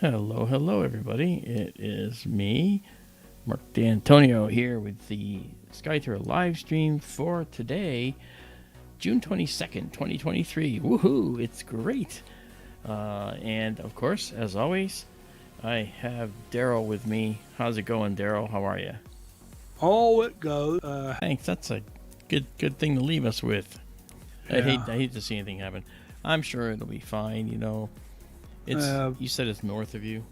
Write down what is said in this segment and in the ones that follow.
Hello, hello, everybody. It is me, Marc D'Antonio, here with the SkyTour live stream for today, June 22nd, 2023. Woohoo! It's great. And of course, as always, I have Daryl with me. How's it going, Daryl? How are you? All it goes. Thanks. That's a good thing to leave us with. Yeah. I hate to see anything happen. I'm sure it'll be fine. You said it's north of you.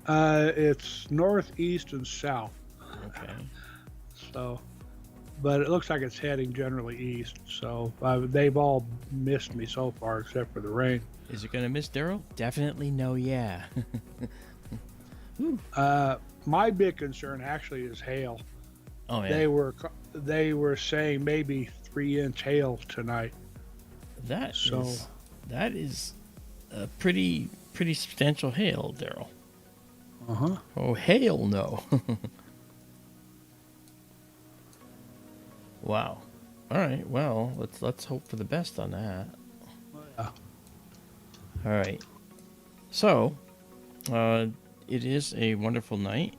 It's northeast and south. Okay. So, but it looks like it's heading generally east. So they've all missed me so far, except for the rain. Is it gonna miss Daryl? Definitely no. Yeah. My big concern actually is hail. Oh yeah. They were saying maybe 3-inch hail tonight. That So is a pretty substantial hail, Daryl. uh-huh. Oh, hail no. Wow. All right. Well, let's hope for the best on that. Yeah. All right. So, it is a wonderful night,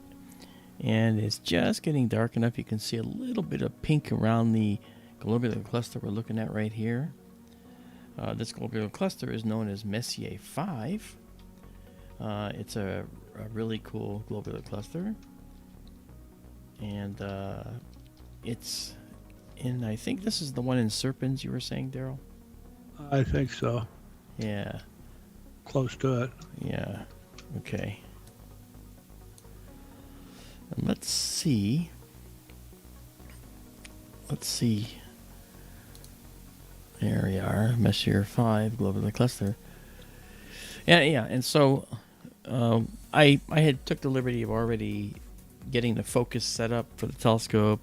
and it's just getting dark enough. You can see a little bit of pink around the globular cluster we're looking at right here. This globular cluster is known as Messier 5. It's a really cool globular cluster. And it's in, I think this is the one in Serpens you were saying, Daryl? I think so. Yeah, Close to it. yeah. Okay. And let's see. There we are, Messier 5, globular cluster. Yeah, and so I had took the liberty of already getting the focus set up for the telescope,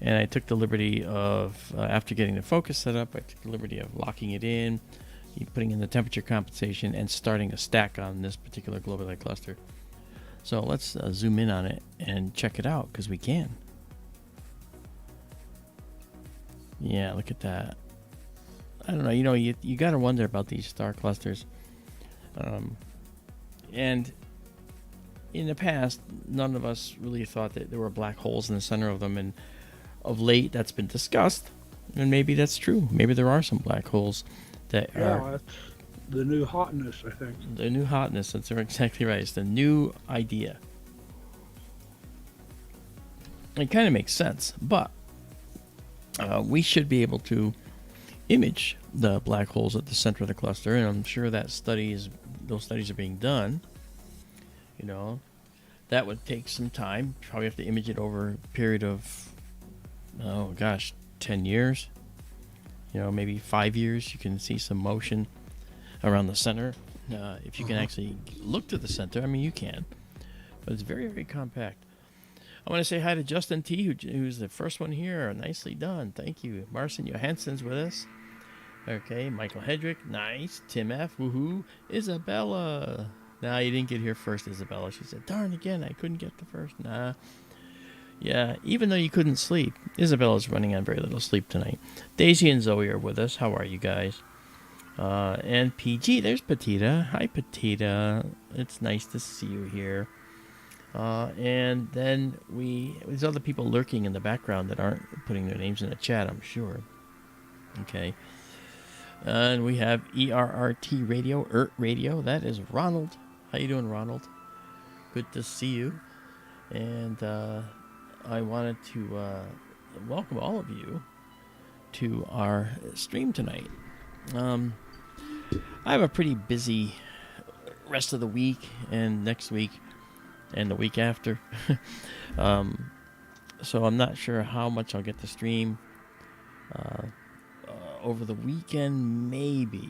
and I took the liberty of, after getting the focus set up, I took the liberty of locking it in, putting in the temperature compensation, and starting a stack on this particular globular cluster. So let's zoom in on it and check it out, because we can. Yeah, look at that. I don't know, you got to wonder about these star clusters. And in the past, none of us really thought that there were black holes in the center of them, and of late that's been discussed, and maybe that's true. Maybe there are some black holes that are That's the new hotness, I think. the new hotness. That's exactly right. It's the new idea. It kind of makes sense, but we should be able to image the black holes at the center of the cluster, and I'm sure that those studies are being done. That would take some time. Probably have to image it over a period of 10 years, maybe 5 years. You can see some motion around the center. If you can actually look to the center, I mean, you can, but it's very, very compact. I want to say hi to Justin T, who's the first one here. Nicely done. Thank you. Marcin Johansson's with us. Okay, Michael Hedrick, nice. Tim F, woohoo. Izabela. Nah, you didn't get here first, Izabela. She said, darn again, I couldn't get the first. Nah. Yeah, even though you couldn't sleep, Isabella's running on very little sleep tonight. Daisy and Zoe are with us. How are you guys? And PG, there's Petita. Hi, Petita. It's nice to see you here. And then there's other people lurking in the background that aren't putting their names in the chat, I'm sure. Okay. And we have ERRT Radio, Radio. That is Ronald. How you doing, Ronald? Good to see you. And I wanted to welcome all of you to our stream tonight. I have a pretty busy rest of the week and next week and the week after. So I'm not sure how much I'll get to stream. Over the weekend, maybe.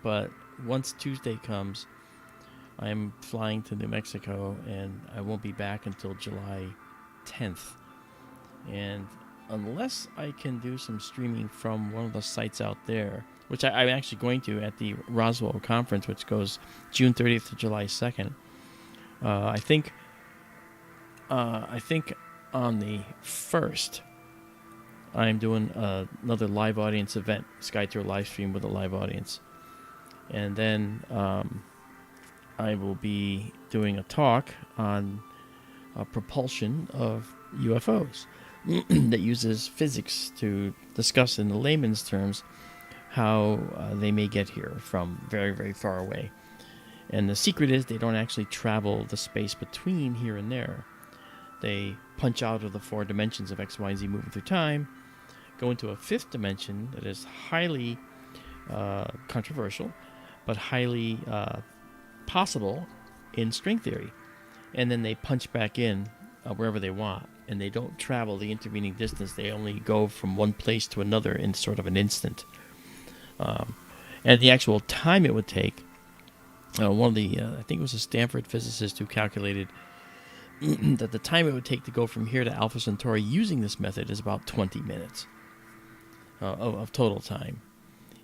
But once Tuesday comes, I'm flying to New Mexico, and I won't be back until July 10th. And unless I can do some streaming from one of the sites out there, which I'm actually going to at the Roswell conference, which goes June 30th to July 2nd. I think on the 1st, I'm doing another live audience event, SkyTour live stream with a live audience. And then I will be doing a talk on propulsion of UFOs that uses physics to discuss in the layman's terms how they may get here from very, very far away. And the secret is they don't actually travel the space between here and there. They punch out of the 4 dimensions of X, Y, and Z moving through time, go into a 5th dimension that is highly controversial, but highly possible in string theory. And then they punch back in wherever they want. And they don't travel the intervening distance. They only go from one place to another in sort of an instant. And the actual time it would take, one of the, I think it was a Stanford physicist who calculated that the time it would take to go from here to Alpha Centauri using this method is about 20 minutes of total time.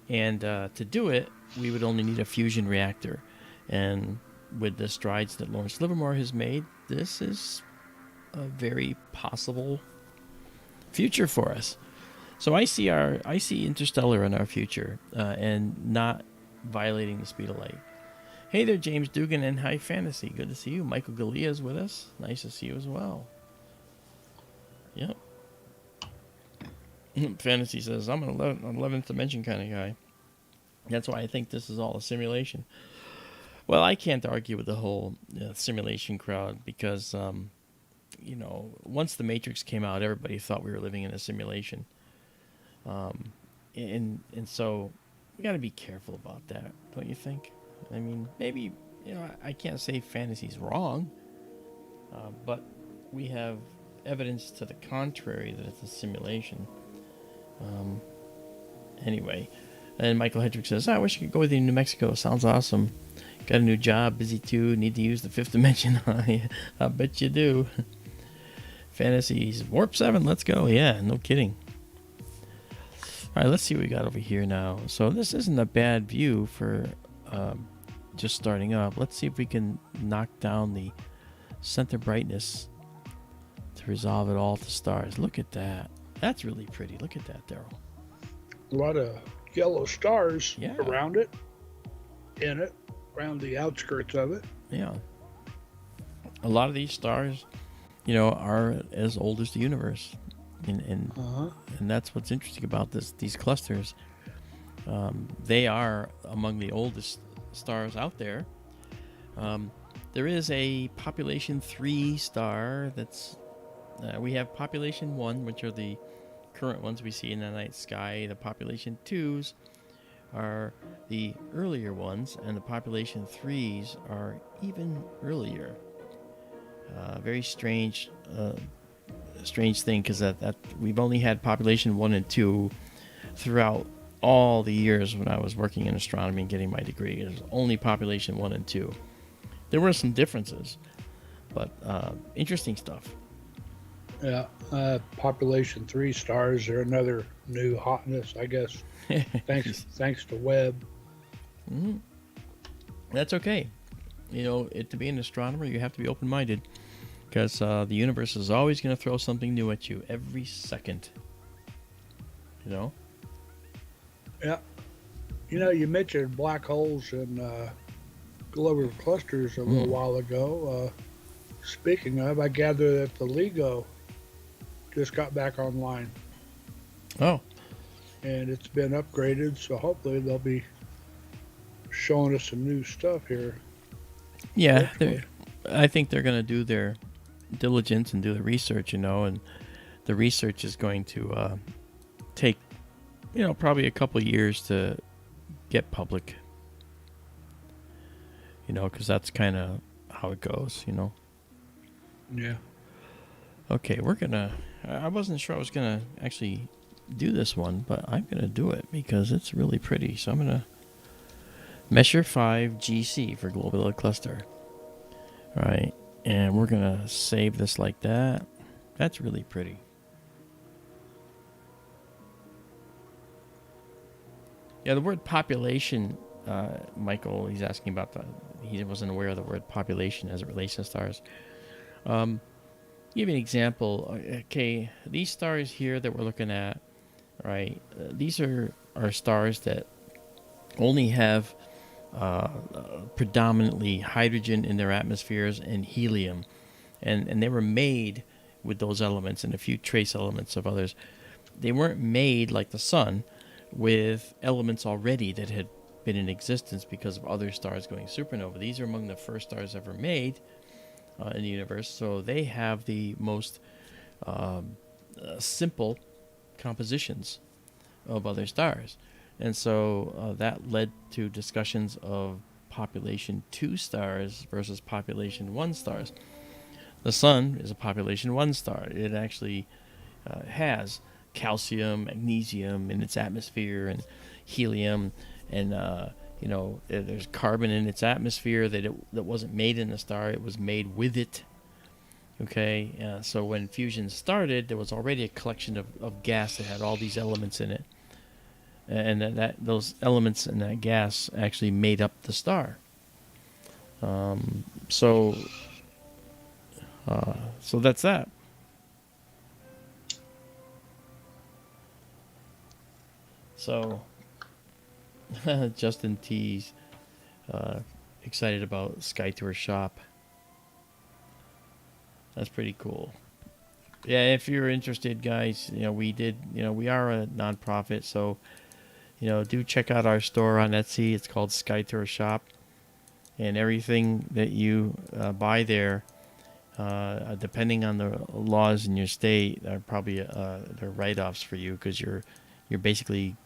And to do it, we would only need a fusion reactor. And with the strides that Lawrence Livermore has made, this is a very possible future for us. So I see interstellar in our future, and not violating the speed of light. Hey there, James Dugan and High Fantasy. Good to see you. Michael Galea is with us. Nice to see you as well. Yep. Fantasy says, I'm an 11th dimension kind of guy. That's why I think this is all a simulation. Well, I can't argue with the whole simulation crowd because, once the Matrix came out, everybody thought we were living in a simulation. And so we got to be careful about that, don't you think? I mean, maybe, I can't say fantasy's wrong, but we have evidence to the contrary that it's a simulation. Anyway, and Michael Hedrick says, I wish I could go with you to New Mexico. Sounds awesome. Got a new job, busy too, need to use the 5th dimension. I bet you do. Fantasies, Warp 7, let's go. Yeah, no kidding. All right, let's see what we got over here now. So this isn't a bad view for just starting up. Let's see if we can knock down the center brightness to resolve it all to stars. Look at that. That's really pretty. Look at that, Daryl. A lot of yellow stars Yeah. around it, in it, around the outskirts of it. Yeah. A lot of these stars, are as old as the universe. And that's what's interesting about these clusters. They are among the oldest stars out there. There is a population 3 star that's we have population 1, which are the current ones we see in the night sky. The population 2s are the earlier ones, and the population 3s are even earlier. Very strange thing, because that we've only had population 1 and 2 throughout all the years when I was working in astronomy and getting my degree. It was only population 1 and 2. There were some differences, but interesting stuff. Yeah, population 3 stars are another new hotness, I guess. Thanks to Webb. Mm-hmm. That's okay. To be an astronomer, you have to be open-minded, because the universe is always going to throw something new at you every second. Yeah. You mentioned black holes and globular clusters a little while ago. Speaking of, I gather that the LIGO just got back online. Oh. And it's been upgraded, so hopefully they'll be showing us some new stuff here. Yeah, I think they're going to do their diligence and do the research, and the research is going to take, probably a couple of years to get public, because that's kind of how it goes, Yeah. Okay, I wasn't sure I was going to actually do this one, but I'm going to do it because it's really pretty. So I'm going to Messier 5 GC for Globular Cluster. All right, and we're going to save this like that. That's really pretty. Yeah, the word population, Michael, he's asking about he wasn't aware of the word population as it relates to stars. Give you an example. Okay, these stars here that we're looking at, right? These are stars that only have predominantly hydrogen in their atmospheres and helium, and they were made with those elements and a few trace elements of others. They weren't made like the sun with elements already that had been in existence because of other stars going supernova. These are among the first stars ever made in the universe, so they have the most simple compositions of other stars. And so that led to discussions of population 2 stars versus population 1 stars. The sun is a population 1 star. It actually has calcium, magnesium in its atmosphere, and helium, and there's carbon in its atmosphere that wasn't made in the star. It was made with it. Okay, so when fusion started, there was already a collection of gas that had all these elements in it, and those elements in that gas actually made up the star. So that's that. So Justin T's excited about SkyTourShop. That's pretty cool. Yeah, if you're interested, guys, we are a nonprofit, so do check out our store on Etsy. It's called SkyTourShop, and everything that you buy there, depending on the laws in your state, are probably they're write-offs for you, because you're basically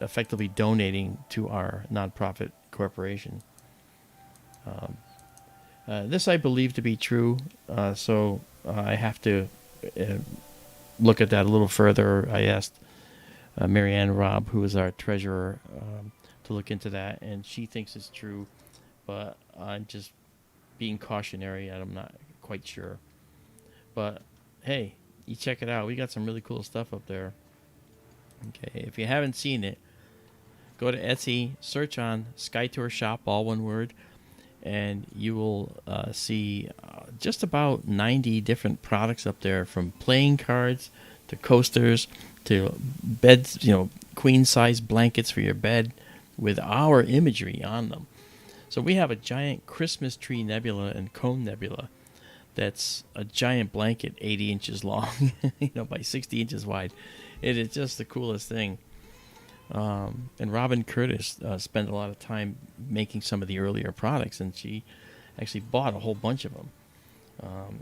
effectively donating to our nonprofit corporation. This I believe to be true, so I have to look at that a little further. I asked Marianne Robb, who is our treasurer, to look into that, and she thinks it's true, but I'm just being cautionary, and I'm not quite sure. But hey, you check it out. We got some really cool stuff up there. Okay, if you haven't seen it, go to Etsy, search on SkyTourShop, all one word, and you will see just about 90 different products up there, from playing cards to coasters to beds, queen-size blankets for your bed with our imagery on them. So we have a giant Christmas tree nebula and cone nebula that's a giant blanket, 80 inches long, by 60 inches wide. It is just the coolest thing. And Robin Curtis spent a lot of time making some of the earlier products, and she actually bought a whole bunch of them.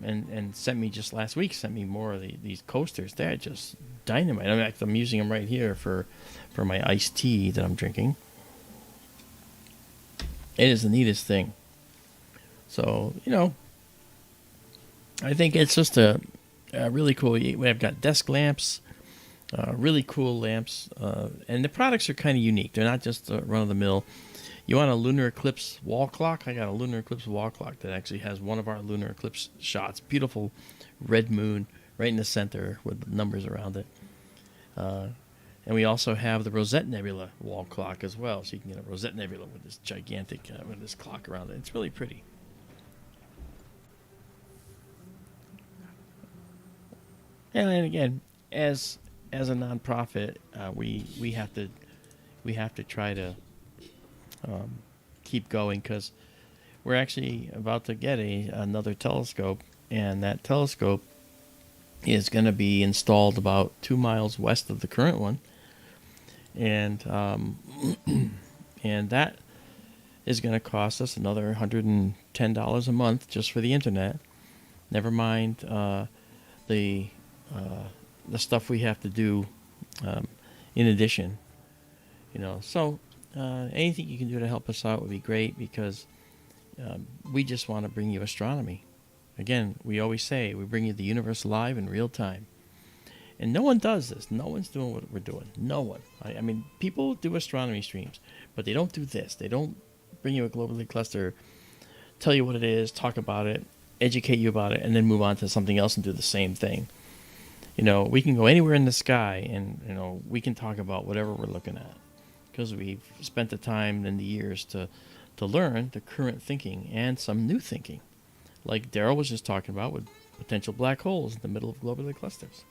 And sent me just last week, more of these coasters. They're just dynamite. I'm using them right here for my iced tea that I'm drinking. It is the neatest thing. So, I think it's just a really cool. We've got desk lamps, really cool lamps, and the products are kind of unique. They're not just run-of-the-mill. You want a lunar eclipse wall clock? I got a lunar eclipse wall clock that actually has one of our lunar eclipse shots. Beautiful red moon right in the center with numbers around it. And we also have the Rosette Nebula wall clock as well. So you can get a Rosette Nebula with this gigantic, with this clock around it. It's really pretty. And again, as a nonprofit, we have to try to keep going, because we're actually about to get another telescope, and that telescope is going to be installed about 2 miles west of the current one, and and that is going to cost us another $110 a month just for the internet. Never mind the stuff we have to do in addition. So anything you can do to help us out would be great, because we just want to bring you astronomy. Again, we always say we bring you the universe live in real time. And no one does this. No one's doing what we're doing. No one. I mean, people do astronomy streams, but they don't do this. They don't bring you a Globular Cluster, tell you what it is, talk about it, educate you about it, and then move on to something else and do the same thing. We can go anywhere in the sky, and, we can talk about whatever we're looking at, because we've spent the time and the years to learn the current thinking and some new thinking, like Daryl was just talking about with potential black holes in the middle of globular clusters.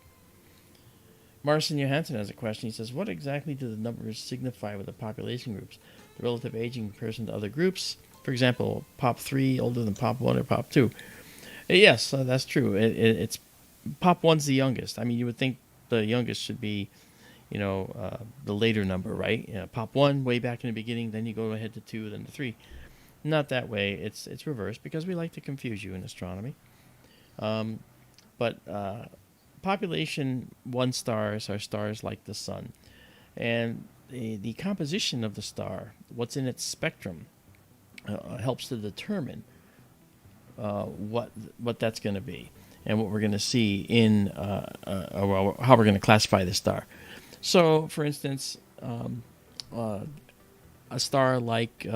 Marcin Johansson has a question. He says, what exactly do the numbers signify with the population groups? the relative age in comparison to other groups. For example, Pop 3 older than Pop 1 or Pop 2. Yes, that's true. It's Pop 1's the youngest. I mean, you would think the youngest should be, the later number, right? Pop 1 way back in the beginning, then you go ahead to 2, then to 3. Not that way. It's reversed because we like to confuse you in astronomy. But population 1 stars are stars like the sun. And the composition of the star, what's in its spectrum, helps to determine what that's going to be and what we're going to see in how we're going to classify the star. So, for instance, a star like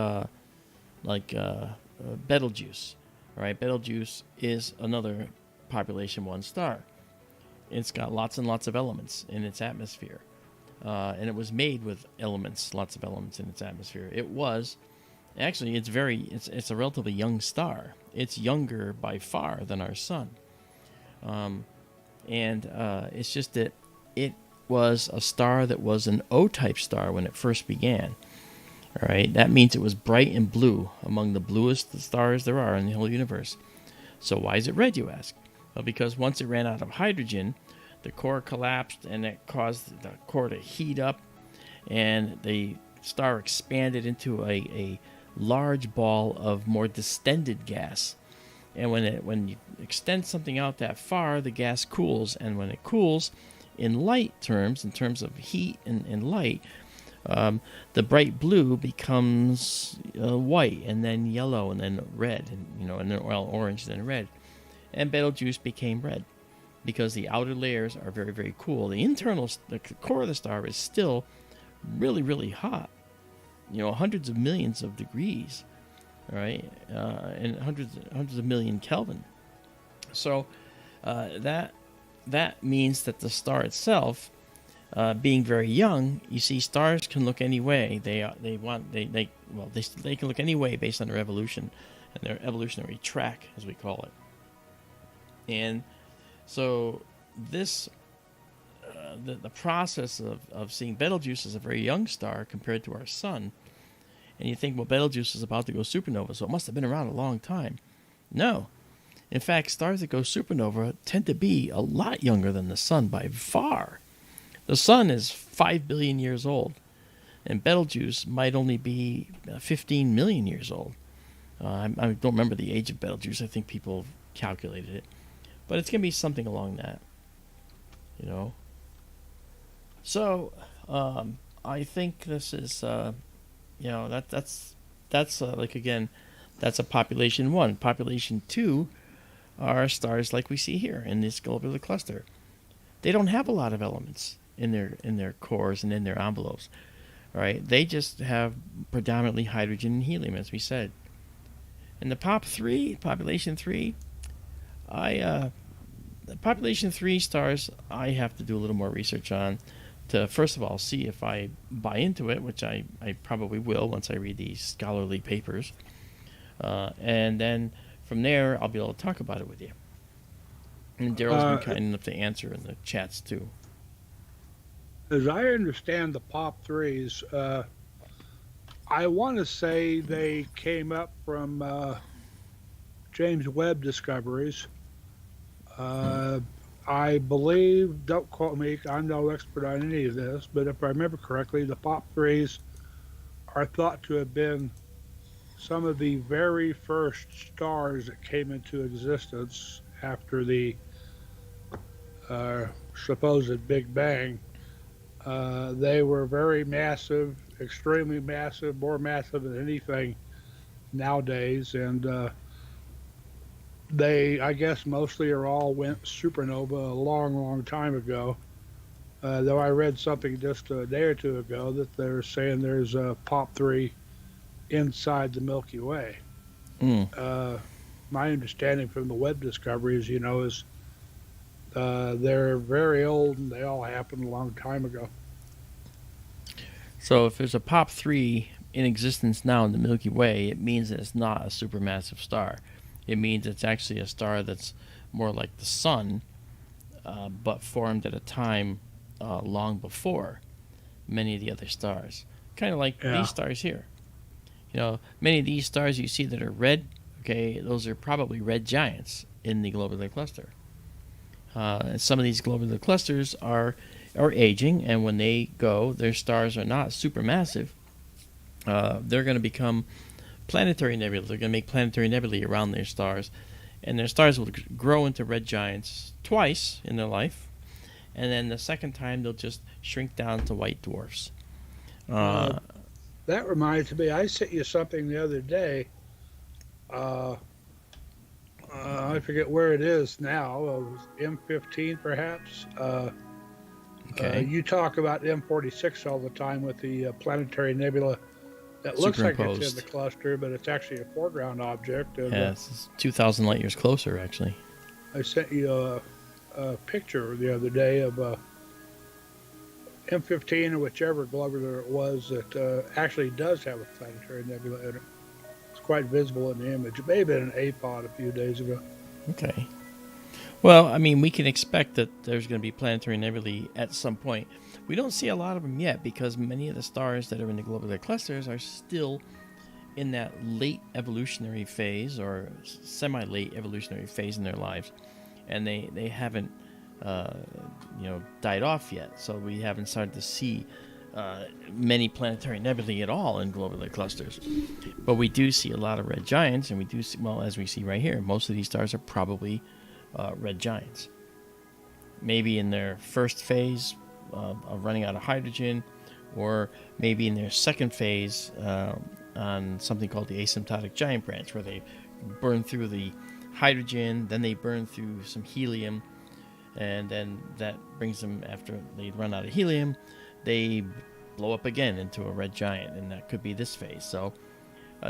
Betelgeuse, right? Betelgeuse is another population 1 star. It's got lots and lots of elements in its atmosphere, and it was made with lots of elements in its atmosphere. It was actually it's a relatively young star. It's younger by far than our sun, and it's just that it was a star that was an O-type star when it first began. All right, that means it was bright and blue, among the bluest stars there are in the whole universe. So why is it red, you ask? Well, because once it ran out of hydrogen, the core collapsed and it caused the core to heat up, and the star expanded into a large ball of more distended gas. And when you extend something out that far, the gas cools, and when it cools, in terms of heat and light, the bright blue becomes white, and then yellow, and then red, and then orange, and then red. And Betelgeuse became red because the outer layers are very, very cool. The core of the star is still really, really hot. Hundreds of millions of degrees, right? And hundreds of million Kelvin. So that means that the star itself, being very young, you see, stars can look any way. They can look any way based on their evolution and their evolutionary track, as we call it. And so this, the process of seeing Betelgeuse as a very young star compared to our sun, and you think, well, Betelgeuse is about to go supernova, so it must have been around a long time. No. In fact, stars that go supernova tend to be a lot younger than the sun by far. The sun is 5 billion years old, and Betelgeuse might only be 15 million years old. I don't remember the age of Betelgeuse. I think people calculated it. But it's going to be something along that, So, I think this is, that's again, that's a population 1. Population 2 are stars like we see here in this globular cluster. They don't have a lot of elements in their cores and in their envelopes, right? They just have predominantly hydrogen and helium, as we said. And the population 3, the population 3 stars, I have to do a little more research on to, first of all, see if I buy into it, which I probably will once I read these scholarly papers. And then from there, I'll be able to talk about it with you. And Daryl's been kind enough to answer in the chats, too. As I understand the Pop 3s, I want to say they came up from James Webb discoveries. I believe, don't quote me, I'm no expert on any of this, but if I remember correctly, the Pop 3s are thought to have been some of the very first stars that came into existence after the supposed Big Bang. They were very massive, extremely massive, more massive than anything nowadays, and they, I guess, mostly went supernova a long, long time ago. Though I read something just a day or two ago that they're saying there's a Pop 3 inside the Milky Way. My understanding from the Webb discoveries, is they're very old and they all happened a long time ago. So if there's a Pop 3 in existence now in the Milky Way, it means that it's not a supermassive star. It means it's actually a star that's more like the sun, but formed at a time long before many of the other stars. Kind of like these stars here. Many of these stars you see that are red, okay, those are probably red giants in the globular cluster. And some of these globular clusters are aging, and when they go, their stars are not supermassive. They're going to become planetary nebulae. They're going to make planetary nebulae around their stars, and their stars will grow into red giants twice in their life, and then the second time they'll just shrink down to white dwarfs. That reminds me, I sent you something the other day. I forget where it is now. It was M15 perhaps. Okay. You talk about M46 all the time with the planetary nebula that looks like it's in the cluster, but it's actually a foreground object. Yes, it's 2,000 light years closer, actually. I sent you a picture the other day of M15 or whichever globular it was that actually does have a planetary nebula in it. It's quite visible in the image. It may have been an APOD a few days ago. Okay. Well, I mean, we can expect that there's going to be planetary nebulae at some point. We don't see a lot of them yet because many of the stars that are in the globular clusters are still in that late evolutionary phase or semi-late evolutionary phase in their lives, and they haven't died off yet. So we haven't started to see many planetary nebulae at all in globular clusters. But we do see a lot of red giants, and we do see, well, as we see right here, most of these stars are probably red giants. Maybe in their first phase of running out of hydrogen, or maybe in their second phase on something called the asymptotic giant branch, where they burn through the hydrogen, then they burn through some helium, and then that brings them, after they run out of helium, they blow up again into a red giant, and that could be this phase. So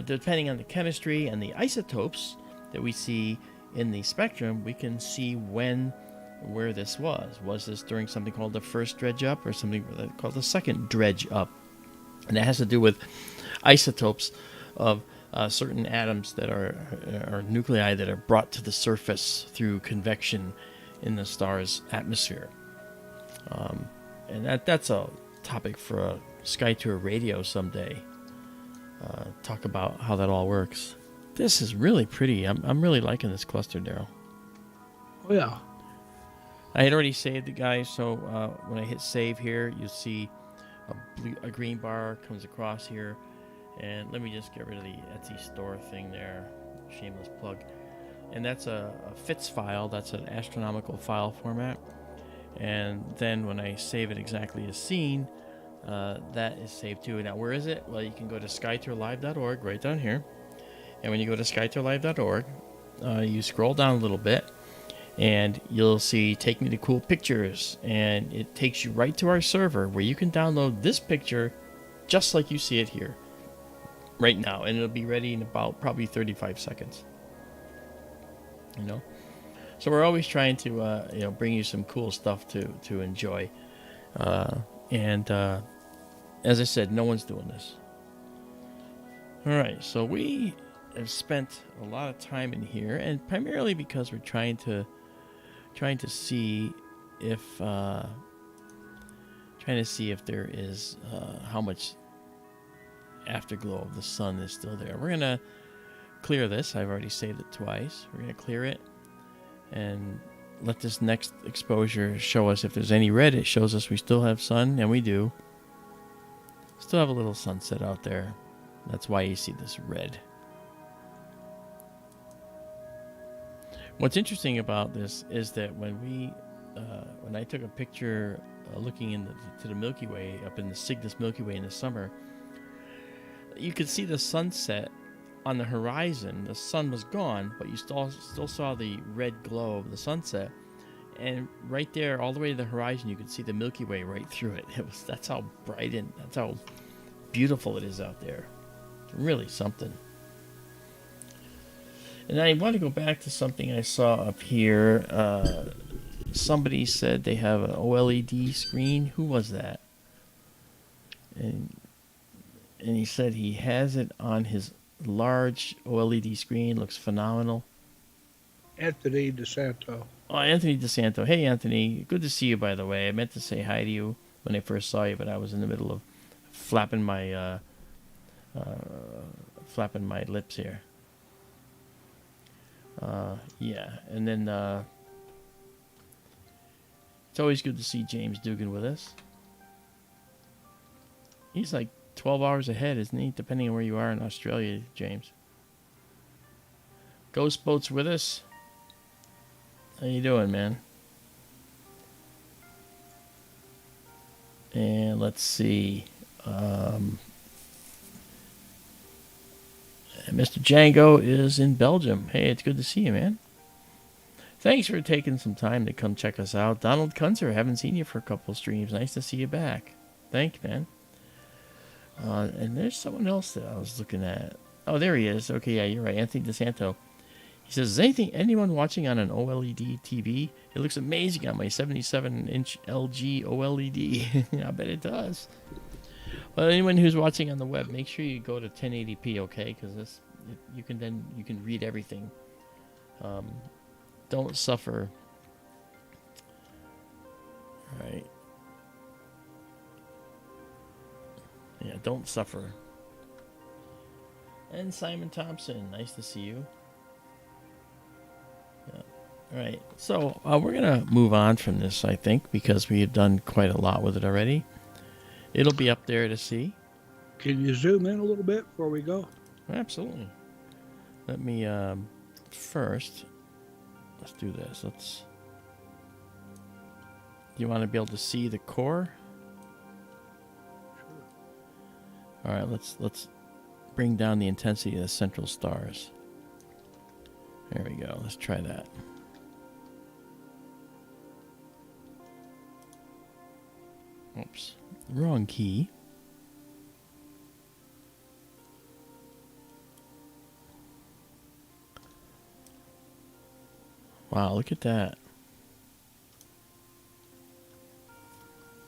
depending on the chemistry and the isotopes that we see in the spectrum, we can see where this was. Was this during something called the first dredge up, or something called the second dredge up? And that has to do with isotopes of certain atoms that are nuclei that are brought to the surface through convection in the star's atmosphere. And that's a topic for a SkyTour radio someday. Talk about how that all works. This is really pretty. I'm really liking this cluster, Daryl. Oh, yeah. I had already saved it, guys, so when I hit save here, you'll see a green bar comes across here. And let me just get rid of the Etsy store thing there. Shameless plug. And that's a FITS file. That's an astronomical file format. And then when I save it exactly as seen, that is saved too. Now, where is it? Well, you can go to skytourlive.org right down here. And when you go to skytourlive.org, you scroll down a little bit, and you'll see Take Me to Cool Pictures. And it takes you right to our server where you can download this picture just like you see it here right now. And it'll be ready in about probably 35 seconds. So we're always trying to bring you some cool stuff to enjoy, and as I said, no one's doing this. All right, so we have spent a lot of time in here, and primarily because we're trying to see if there is how much afterglow of the sun is still there. We're gonna clear this. I've already saved it twice. We're gonna clear it and let this next exposure show us if there's any red. It shows us we still have sun, and we do. Still have a little sunset out there. That's why you see this red. What's interesting about this is that when I took a picture looking into the Milky Way, up in the Cygnus Milky Way in the summer, you could see the sunset on the horizon. The sun was gone, but you still saw the red glow of the sunset. And right there, all the way to the horizon, you could see the Milky Way right through it. That's how bright and that's how beautiful it is out there. It's really something. And I want to go back to something I saw up here. Somebody said they have an OLED screen. Who was that? And he said he has it on his large OLED screen. Looks phenomenal. Anthony DeSanto. Oh, Anthony DeSanto. Hey, Anthony. Good to see you, by the way. I meant to say hi to you when I first saw you, but I was in the middle of flapping my flapping my lips here. Yeah, and then it's always good to see James Dugan with us. He's like 12 hours ahead, isn't he? Depending on where you are in Australia, James. Ghost Boat's with us. How you doing, man? And let's see. Mr. Django is in Belgium. Hey, it's good to see you, man. Thanks for taking some time to come check us out. Donald Kunzer, haven't seen you for a couple streams. Nice to see you back. Thank you, man. And there's someone else that I was looking at. Oh, there he is. Okay, yeah, you're right. Anthony DeSanto. He says, is anyone watching on an OLED TV? It looks amazing on my 77-inch LG OLED. I bet it does. Well, anyone who's watching on the web, make sure you go to 1080p, okay? Because you can read everything. Don't suffer. All right. Yeah, don't suffer. And Simon Thompson, nice to see you. Yeah. All right, so we're gonna move on from this, I think, because we have done quite a lot with it already. It'll be up there to see. Can you zoom in a little bit before we go? Absolutely. Let me first. Let's do this. You want to be able to see the core? All right, let's bring down the intensity of the central stars. There we go. Let's try that. Oops. Wrong key. Wow, look at that.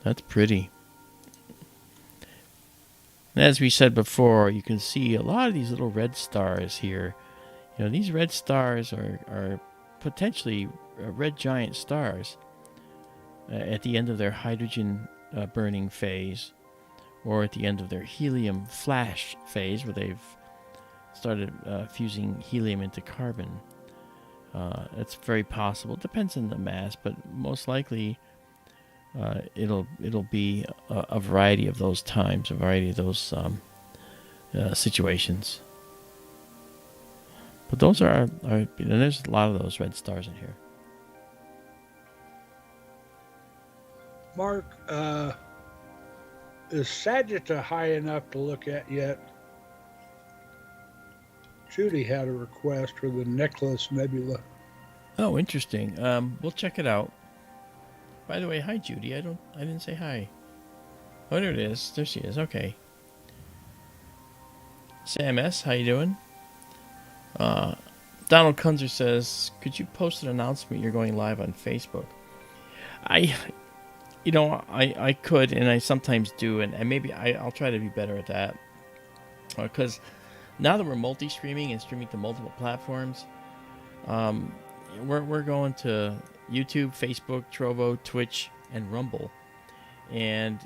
That's pretty. And as we said before, you can see a lot of these little red stars here. You know, these red stars are potentially red giant stars at the end of their hydrogen burning phase, or at the end of their helium flash phase, where they've started fusing helium into carbon. It's very possible. It depends on the mass, but most likely it'll be a variety of those times, a variety of those situations. But those are and there's a lot of those red stars in here. Mark, is Sagittarius high enough to look at yet? Judy had a request for the Necklace Nebula. Oh, interesting. We'll check it out. By the way, hi Judy. I didn't say hi. Oh, there it is. There she is. Okay. Sam S, how you doing? Donald Kunzer says, could you post an announcement you're going live on Facebook? I could, and I sometimes do, and maybe I'll try to be better at that. Because now that we're multi-streaming and streaming to multiple platforms, we're going to YouTube, Facebook, Trovo, Twitch, and Rumble. And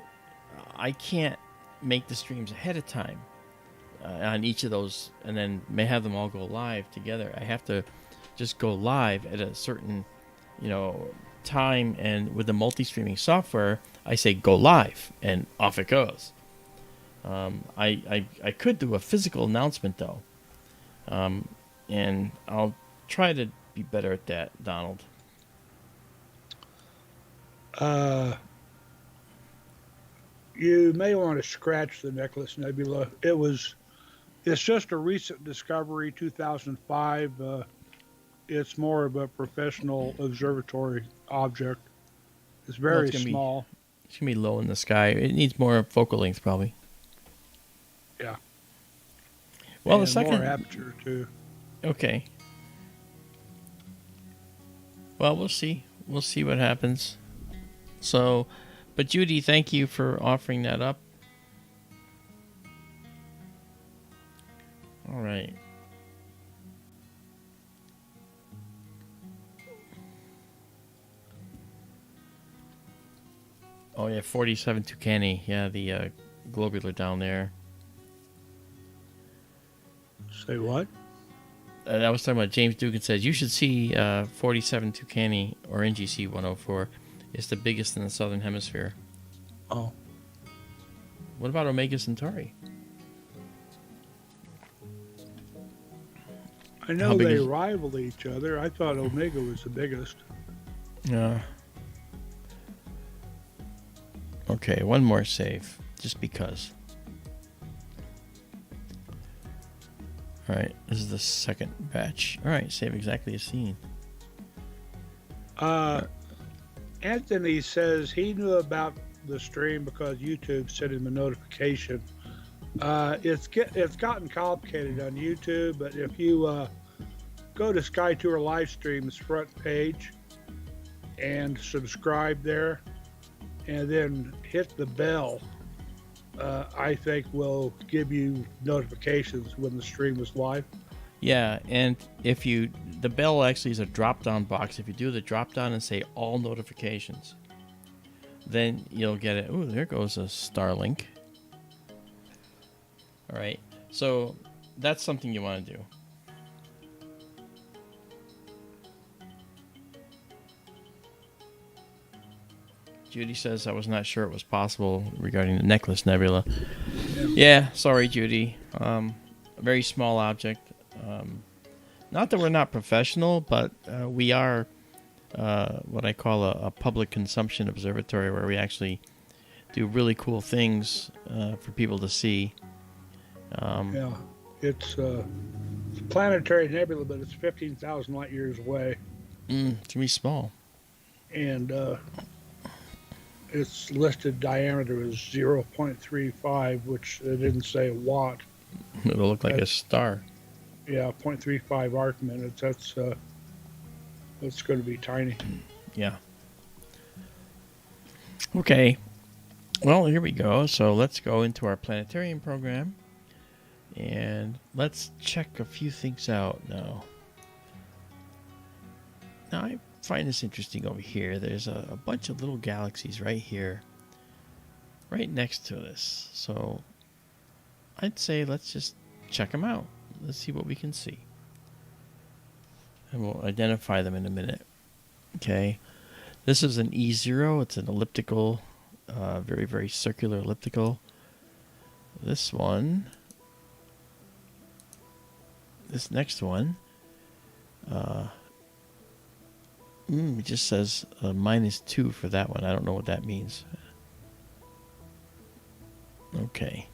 I can't make the streams ahead of time on each of those and then may have them all go live together. I have to just go live at a certain, time, and with the multi-streaming software, I say go live, and off it goes. I could do a physical announcement though, and I'll try to be better at that, Donald. You may want to scratch the Necklace Nebula. It's just a recent discovery, 2005. It's more of a professional observatory object. It's very small. It's going to be low in the sky. It needs more focal length, probably. Yeah. Well, and the second... more aperture, too. Okay. Well, we'll see. We'll see what happens. So, but Judy, thank you for offering that up. All right. Oh, yeah, 47 Tucani. Yeah, the globular down there. Say what? I was talking about James Dugan says you should see 47 Tucani or NGC 104. It's the biggest in the southern hemisphere. Oh. What about Omega Centauri? I know they rival each other. I thought Omega was the biggest. Yeah. Okay, one more save, just because. All right, this is the second batch. All right, save exactly as seen. Anthony says he knew about the stream because YouTube sent him a notification. It's gotten complicated on YouTube, but if you go to SkyTour live stream's front page and subscribe there, and then hit the bell, I think will give you notifications when the stream is live. Yeah, and if the bell actually is a drop-down box. If you do the drop-down and say all notifications, then you'll get it. Ooh, there goes a Starlink. All right, so that's something you want to do. Judy says I was not sure it was possible regarding the Necklace Nebula. Yeah, sorry, Judy. A very small object. Not that we're not professional, but we are what I call a public consumption observatory, where we actually do really cool things for people to see. Yeah, it's a planetary nebula, but it's 15,000 light years away. It's really small. And its listed diameter is 0.35, which it didn't say a watt. It'll look like a star. Yeah, 0.35 arc minutes. That's going to be tiny. Yeah. Okay. Well, here we go. So let's go into our planetarium program. And let's check a few things out now. Now, I find this interesting over here. There's a bunch of little galaxies right here, right next to this. So I'd say let's just check them out. Let's see what we can see. And we'll identify them in a minute. Okay. This is an E0. It's an elliptical, very, very circular elliptical. This one, this next one, it just says -2 for that one. I don't know what that means. Okay.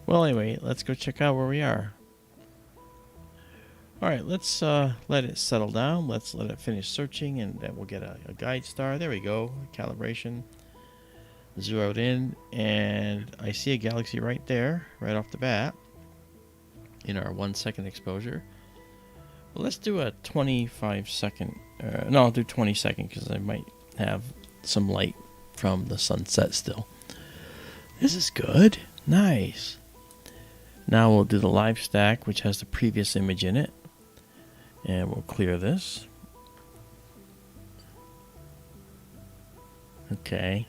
Well, anyway, let's go check out where we are. All right, let's let it settle down. Let's let it finish searching, and then we'll get a guide star. There we go. Calibration. Zeroed in, and I see a galaxy right there, right off the bat, in our 1 second exposure. Well, let's do a 25 second. No, I'll do 20 second because I might have some light from the sunset still. This is good. Nice. Now we'll do the live stack, which has the previous image in it. And we'll clear this. Okay.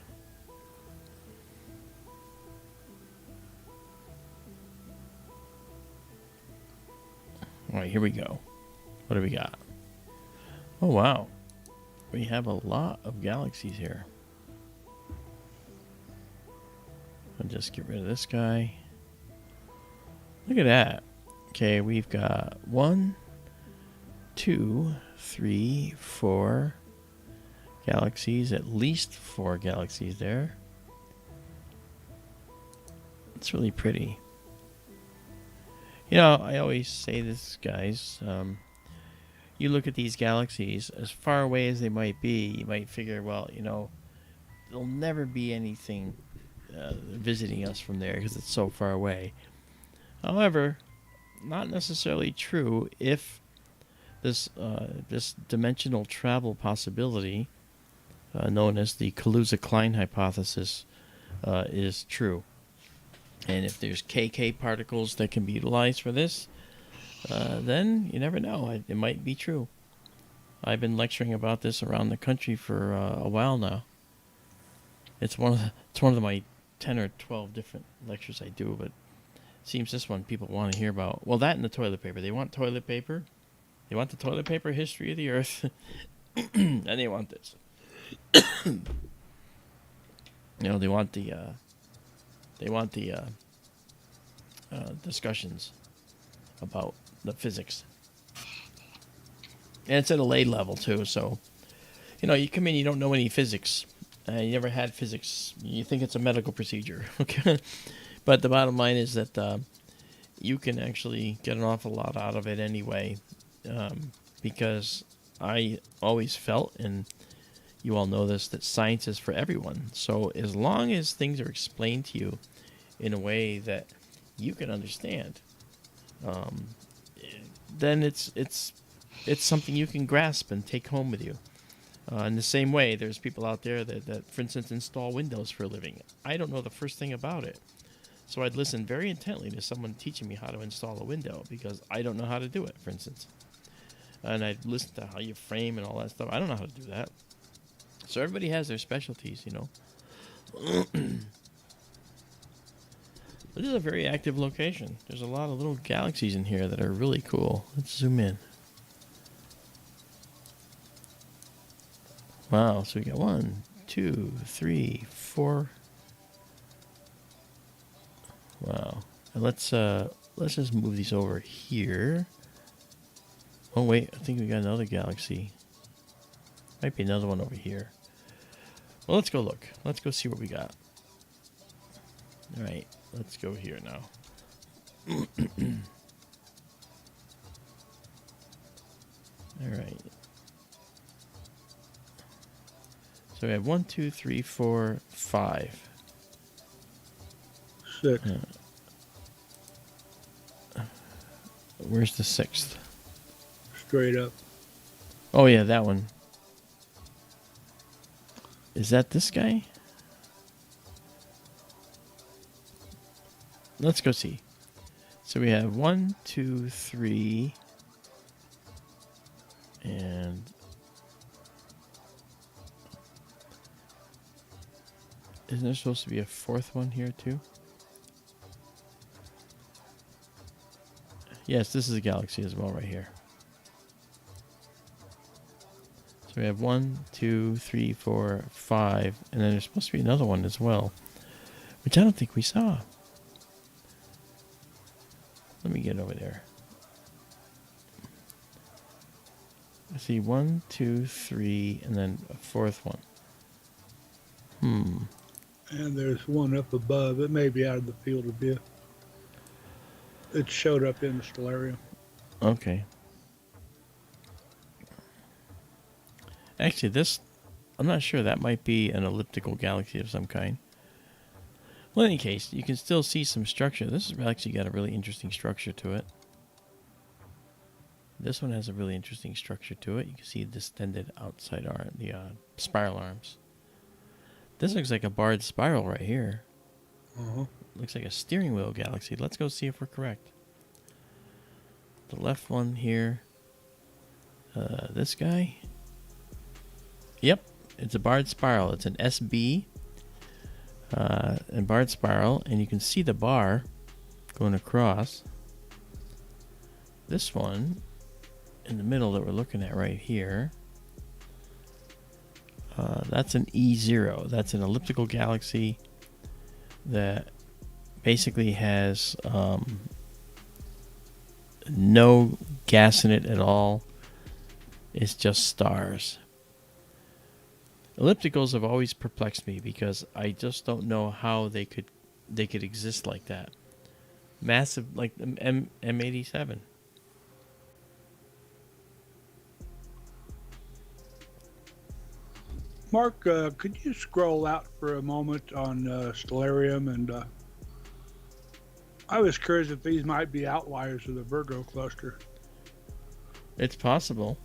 All right, here we go. What do we got? Oh, wow. We have a lot of galaxies here. I'll just get rid of this guy. Look at that. Okay, we've got 1, 2, 3, 4 galaxies. At least 4 galaxies there. It's really pretty. You know, I always say this, guys. You look at these galaxies, as far away as they might be, you might figure, well, you know, there'll never be anything visiting us from there because it's so far away. However, not necessarily true if this dimensional travel possibility, known as the Kaluza-Klein hypothesis, is true. And if there's KK particles that can be utilized for this, then you never know. It might be true. I've been lecturing about this around the country for a while now. It's one of my 10 or 12 different lectures I do, but Seems this one people want to hear about. Well, that and the toilet paper. They want toilet paper. They want the toilet paper history of the Earth, and they want this. They want the discussions about the physics, and it's at a lay level too. So, you come in, you don't know any physics, you never had physics. You think it's a medical procedure, okay? But the bottom line is that you can actually get an awful lot out of it anyway, because I always felt, and you all know this, that science is for everyone. So as long as things are explained to you in a way that you can understand, then it's something you can grasp and take home with you. In the same way, there's people out there that, for instance, install windows for a living. I don't know the first thing about it. So I'd listen very intently to someone teaching me how to install a window because I don't know how to do it, for instance. And I'd listen to how you frame and all that stuff. I don't know how to do that. So everybody has their specialties, This is a very active location. There's a lot of little galaxies in here that are really cool. Let's zoom in. Wow, so we got 1, 2, 3, 4. Wow. And let's just move these over here. Oh wait, I think we got another galaxy. Might be another one over here. Well, let's go look. Let's go see what we got. All right, let's go here now. All right. So we have 1, 2, 3, 4, 5. 6. Where's the 6th? Straight up. Oh yeah, that one. Is that this guy? Let's go see. So we have 1, 2, 3, and isn't there supposed to be a 4th one here too? Yes, this is a galaxy as well right here. So we have 1, 2, 3, 4, 5, and then there's supposed to be another one as well, which I don't think we saw. Let me get over there. I see 1, 2, 3, and then a 4th one. And there's one up above. It may be out of the field of view. It showed up in the stellarium. Okay. Actually, I'm not sure. That might be an elliptical galaxy of some kind. Well, in any case, you can still see some structure. This has actually got a really interesting structure to it. This one has a really interesting structure to it. You can see the distended outside arm, the spiral arms. This looks like a barred spiral right here. Looks like a steering wheel galaxy. Let's go see if we're correct. The left one here. This guy. Yep, it's a barred spiral. It's an SB and barred spiral, and you can see the bar going across. This one in the middle that we're looking at right here, that's an E0. That's an elliptical galaxy that basically has no gas in it at all. It's just stars. Ellipticals have always perplexed me because I just don't know how they could exist like that. Massive, like the M87. Mark, could you scroll out for a moment on Stellarium? And I was curious if these might be outliers of the Virgo cluster. It's possible.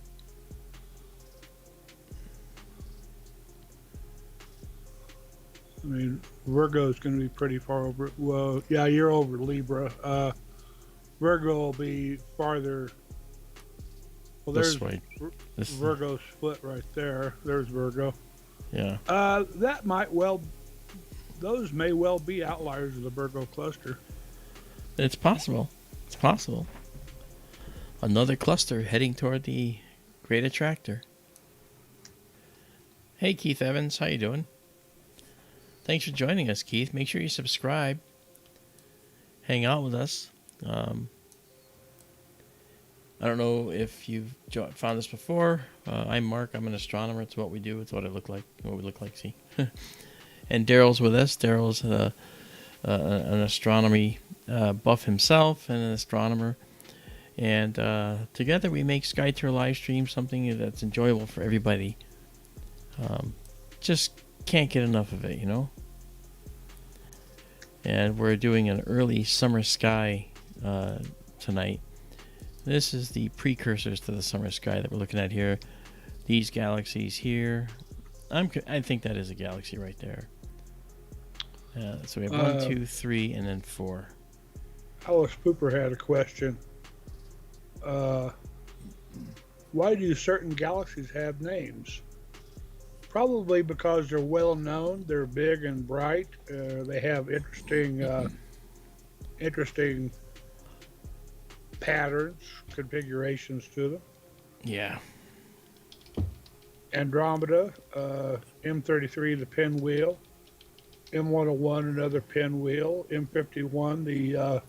I mean, Virgo is going to be pretty far over. Well, yeah, you're over Libra. Virgo will be farther. Well, This there's way. Virgo's foot right there. There's Virgo. Yeah. Those may well be outliers of the Virgo cluster. It's possible. It's possible. Another cluster heading toward the Great Attractor. Hey, Keith Evans, how you doing? Thanks for joining us, Keith. Make sure you subscribe. Hang out with us. I don't know if you've found this before. I'm Marc. I'm an astronomer. It's what we do. It's what I look like. What we look like. See. And Daryl's with us. Daryl's an astronomy buff himself and an astronomer. And together we make SkyTour live stream something that's enjoyable for everybody. Just can't get enough of it, you know. And we're doing an early summer sky tonight. This is the precursors to the summer sky that we're looking at here. These galaxies here. I think that is a galaxy right there. So we have 1, 2, 3, and then 4. Alice Pooper had a question. Why do certain galaxies have names? Probably because they're well known, they're big and bright, they have interesting patterns, configurations to them. Yeah. Andromeda, M33, the pinwheel, M101, another pinwheel, M51, the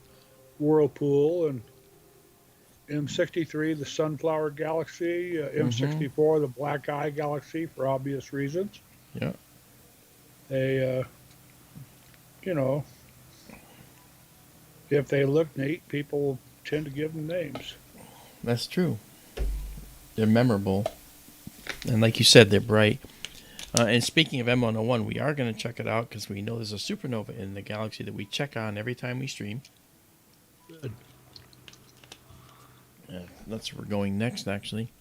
Whirlpool, and M63, the Sunflower Galaxy, M64, the Black Eye Galaxy, for obvious reasons. Yeah. They, if they look neat, people tend to give them names. That's true. They're memorable. And like you said, they're bright. And speaking of M101, we are going to check it out because we know there's a supernova in the galaxy that we check on every time we stream. Good. That's where we're going next, actually.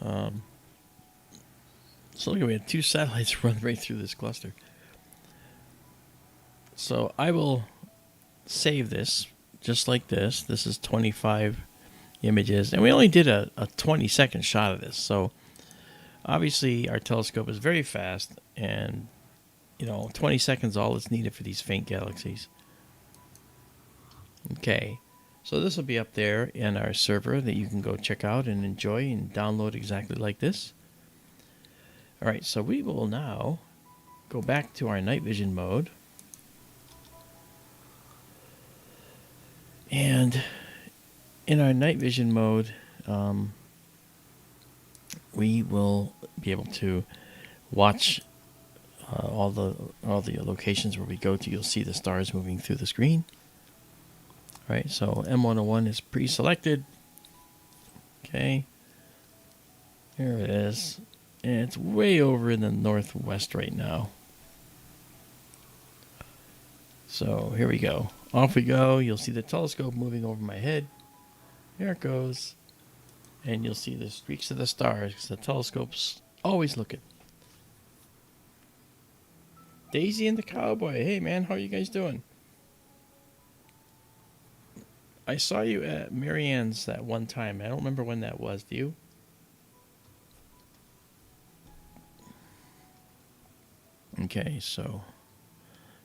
So look, we had 2 satellites run right through this cluster. So I will save this just like this. This is 25 images, and we only did a 20-second shot of this. So obviously our telescope is very fast, and 20 seconds all that's needed for these faint galaxies. Okay. So this will be up there in our server that you can go check out and enjoy and download exactly like this. All right, so we will now go back to our night vision mode. And in our night vision mode, we will be able to watch all the locations where we go to. You'll see the stars moving through the screen. Right, so M101 is pre-selected. Okay, here it is, and it's way over in the northwest right now. So here we go. Off we go. You'll see the telescope moving over my head. There it goes, and you'll see the streaks of the stars because the telescope's always looking. Daisy and the Cowboy. Hey man, how are you guys doing? I saw you at Marianne's that one time. I don't remember when that was. Do you? Okay, so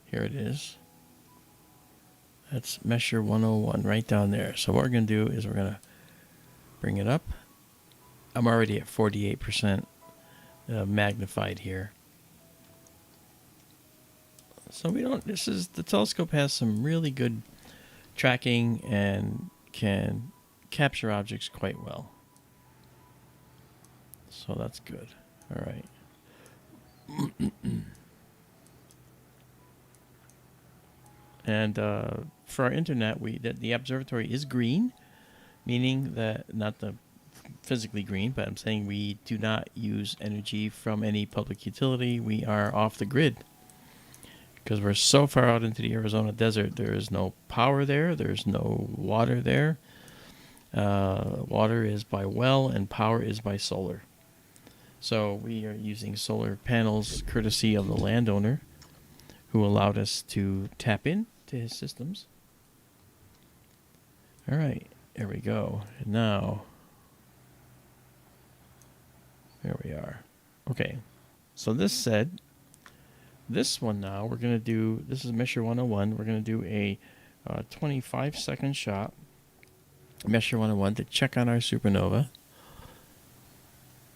here it is. That's Messier 101 right down there. So what we're going to do is we're going to bring it up. I'm already at 48% magnified here. So the telescope has some really good tracking and can capture objects quite well. So that's good. All right. And for our internet, the observatory is green, meaning that not the physically green, but I'm saying we do not use energy from any public utility. We are off the grid. Because we're so far out into the Arizona desert, there is no power there. There's no water there. Water is by well, and power is by solar. So we are using solar panels courtesy of the landowner who allowed us to tap in to his systems. All right, there we go. And now, there we are. Okay, so this said, this one now, we're going to do, this is Messier 101, we're going to do a 25-second shot. Messier 101 to check on our supernova.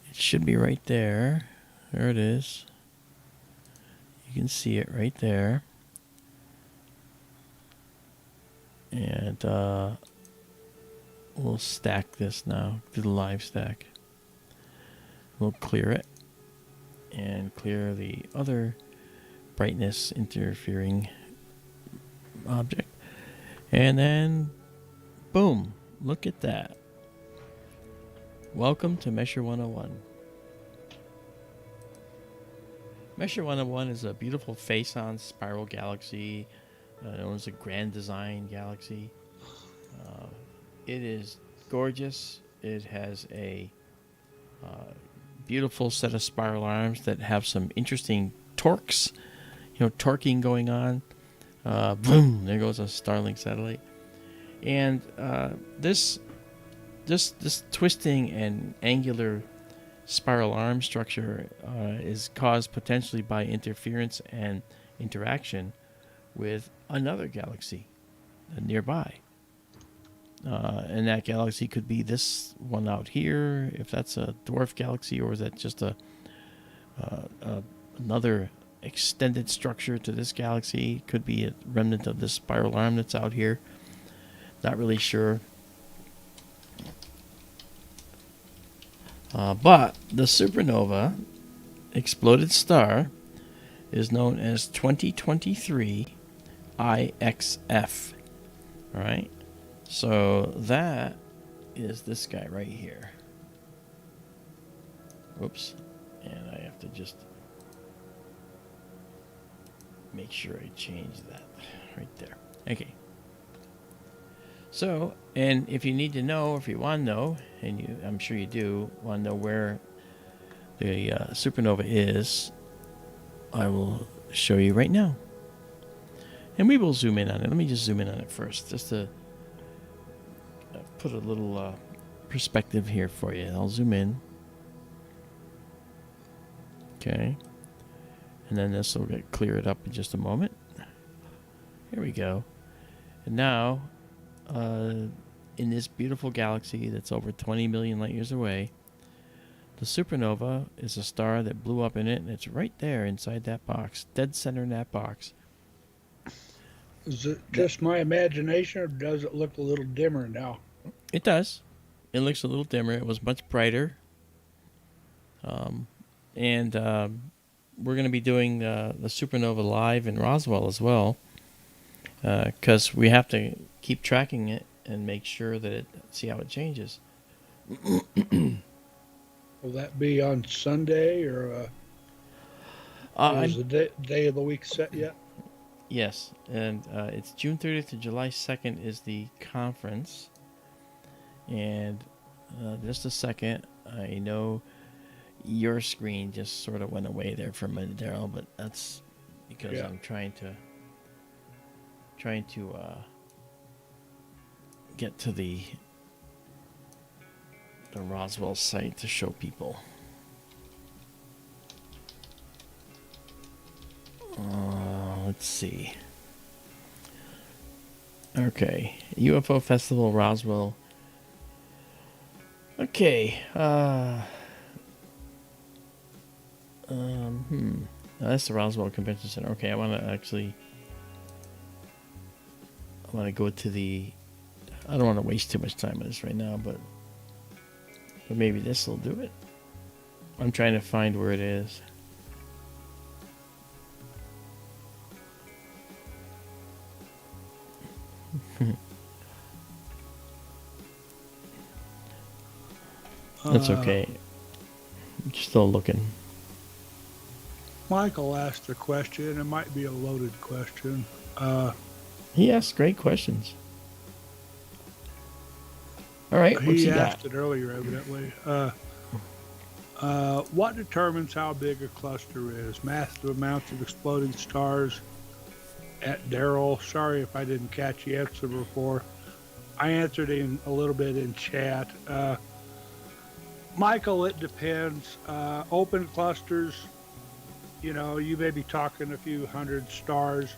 It should be right there. There it is. You can see it right there. And we'll stack this now. Do the live stack. We'll clear it. And clear the other brightness interfering object. And then, boom. Look at that. Welcome to Messier 101. Messier 101 is a beautiful face-on spiral galaxy known as a Grand Design Galaxy. It is gorgeous. It has a beautiful set of spiral arms that have some interesting torques, torquing going on. Boom! There goes a Starlink satellite. And this twisting and angular spiral arm structure is caused potentially by interference and interaction with another galaxy nearby. And that galaxy could be this one out here, if that's a dwarf galaxy, or is that just another extended structure to this galaxy? Could be a remnant of this spiral arm that's out here. Not really sure. But the supernova exploded star is known as 2023 IXF. All right. So that is this guy right here. Whoops. And I have to just make sure I change that right there. Okay. So, and if you need to know, if you want to know, and I'm sure you do want to know where the supernova is, I will show you right now. And we will zoom in on it. Let me just zoom in on it first, just to put a little perspective here for you. I'll zoom in. Okay. And then this will clear it up in just a moment. Here we go. And now, in this beautiful galaxy that's over 20 million light years away, the supernova is a star that blew up in it, and it's right there inside that box, dead center in that box. Is it just my imagination, or does it look a little dimmer now? It does. It looks a little dimmer. It was much brighter. And we're going to be doing the supernova live in Roswell as well, because we have to keep tracking it and make sure that see how it changes. Will that be on Sunday, or is the day of the week set yet? Yes, and it's June 30th to July 2nd is the conference. And just a second, I know your screen just sort of went away there for a minute, Daryl, but that's because I'm trying to get to the Roswell site to show people. Let's see. Okay, UFO Festival Roswell. Okay. That's the Roswell Convention Center. Okay, I want to go to the. I don't want to waste too much time on this right now, but maybe this will do it. I'm trying to find where it is. That's okay. I'm still looking. Michael asked a question. It might be a loaded question. He asked great questions. All right, what's he got? He asked it earlier, evidently. What determines how big a cluster is? Massive amounts of exploding stars at Daryl. Sorry if I didn't catch the answer before. I answered in a little bit in chat. Michael, it depends. Open clusters, you may be talking a few hundred stars.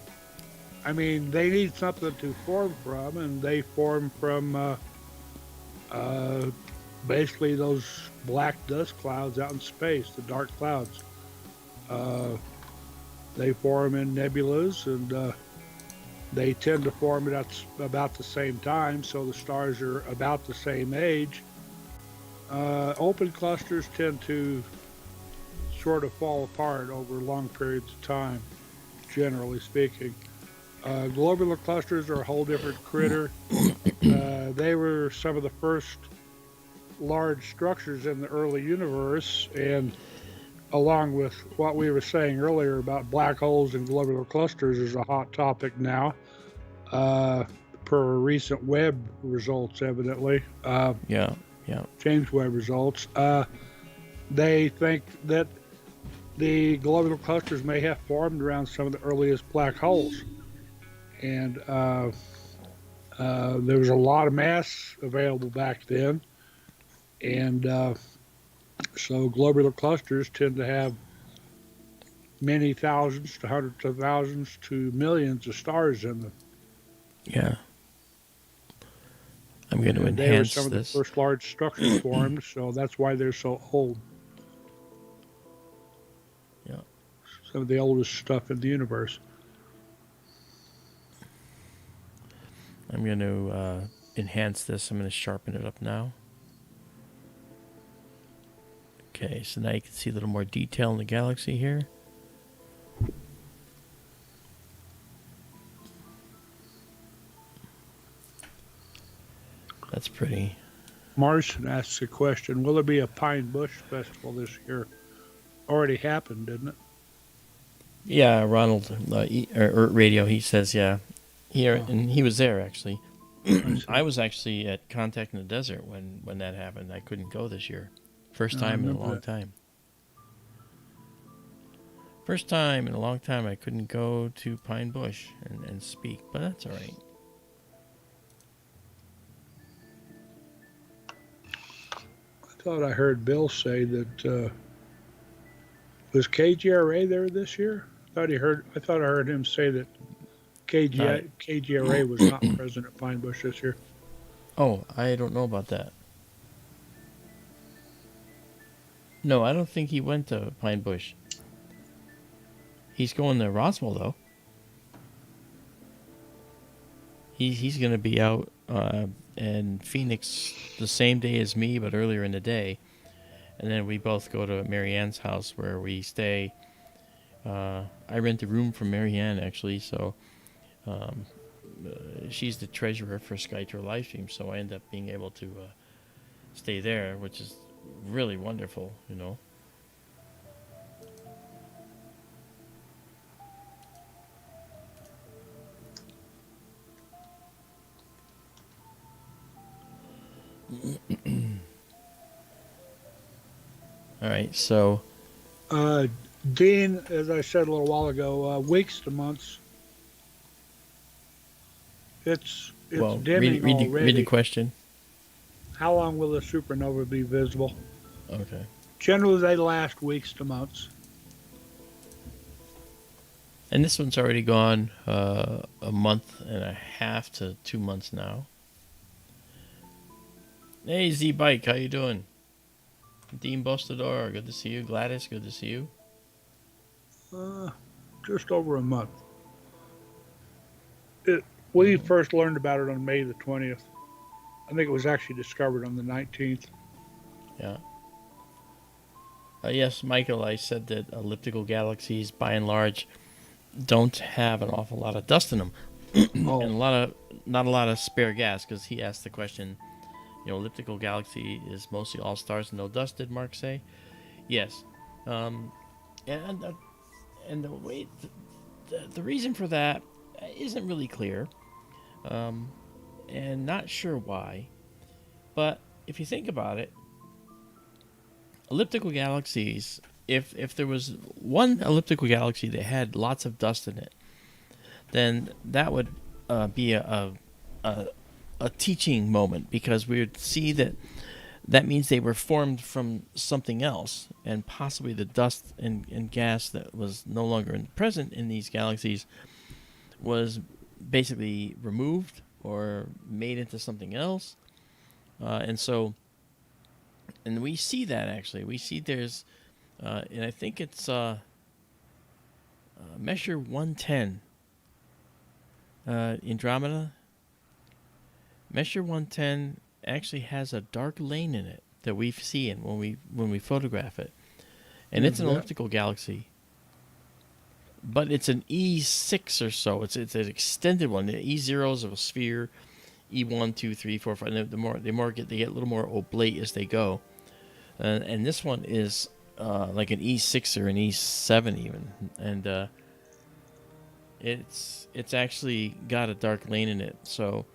I mean, they need something to form from, and they form from uh, basically those black dust clouds out in space, the dark clouds. Uh, they form in nebulas, and they tend to form at about the same time, so the stars are about the same age. Open clusters tend to sort of fall apart over long periods of time, generally speaking. Globular clusters are a whole different critter. They were some of the first large structures in the early universe, and along with what we were saying earlier about black holes and globular clusters is a hot topic now, uh, per recent Webb results, evidently. Yeah, yeah, James Webb results. They think that the globular clusters may have formed around some of the earliest black holes. And there was a lot of mass available back then. And so globular clusters tend to have many thousands to hundreds of thousands to millions of stars in them. yeah. I'm going to And they were enhance some of the this. first large structures formed, so that's why they're so old. Yeah. Some of the oldest stuff in the universe. I'm going to enhance this. I'm going to sharpen it up now. Okay, so now you can see a little more detail in the galaxy here. That's pretty. Marson asks a question: will there be a Pine Bush Festival this year? Already happened, didn't it? Yeah, Ronald, radio, he says, yeah. Here, and he was there, actually. I was actually at Contact in the Desert when that happened. I couldn't go this year. First time in a long time. First time in a long time I couldn't go to Pine Bush and speak, but that's all right. I thought I heard Bill say that was KGRA there this year. I thought I heard him say that KGRA was not present at Pine Bush this year. Oh, I don't know about that. No, I don't think he went to Pine Bush. He's going to Roswell, though. He's going to be out in Phoenix the same day as me, but earlier in the day. And then we both go to Marianne's house where we stay. I rent a room from Marianne, actually, so she's the treasurer for SkyTour Livestream, so I end up being able to stay there, which is really wonderful, you know. All right, so Dean, as I said a little while ago, weeks to months. It's well, dimming already. read the question. How long will the supernova be visible? Okay. Generally, they last weeks to months. And this one's already gone a month and a half to 2 months now. Hey, Z-Bike, how you doing? Dean Bostador, good to see you. Gladys, good to see you. Just over a month. We first learned about it on May the 20th. I think it was actually discovered on the 19th. Yeah. Yes, Michael, I said that elliptical galaxies, by and large, don't have an awful lot of dust in them. And not a lot of spare gas, because he asked the question, elliptical galaxy is mostly all stars and no dust, did Marc say? Yes. And the way the reason for that isn't really clear, and not sure why. But if you think about it, elliptical galaxies, if there was one elliptical galaxy that had lots of dust in it, then that would be a teaching moment, because we would see that means they were formed from something else, and possibly the dust and gas that was no longer present in these galaxies was basically removed or made into something else. And we see that actually. We see there's, and I think it's Messier 110, Andromeda. Messier 110 actually has a dark lane in it that we see it when we photograph it, and it's an elliptical galaxy. But it's an E6 or so. It's an extended one. The E0 is of a sphere. E1, 2, 3, 4, 5. And they get a little more oblate as they go. And this one is like an E6 or an E7 even. And it's actually got a dark lane in it. So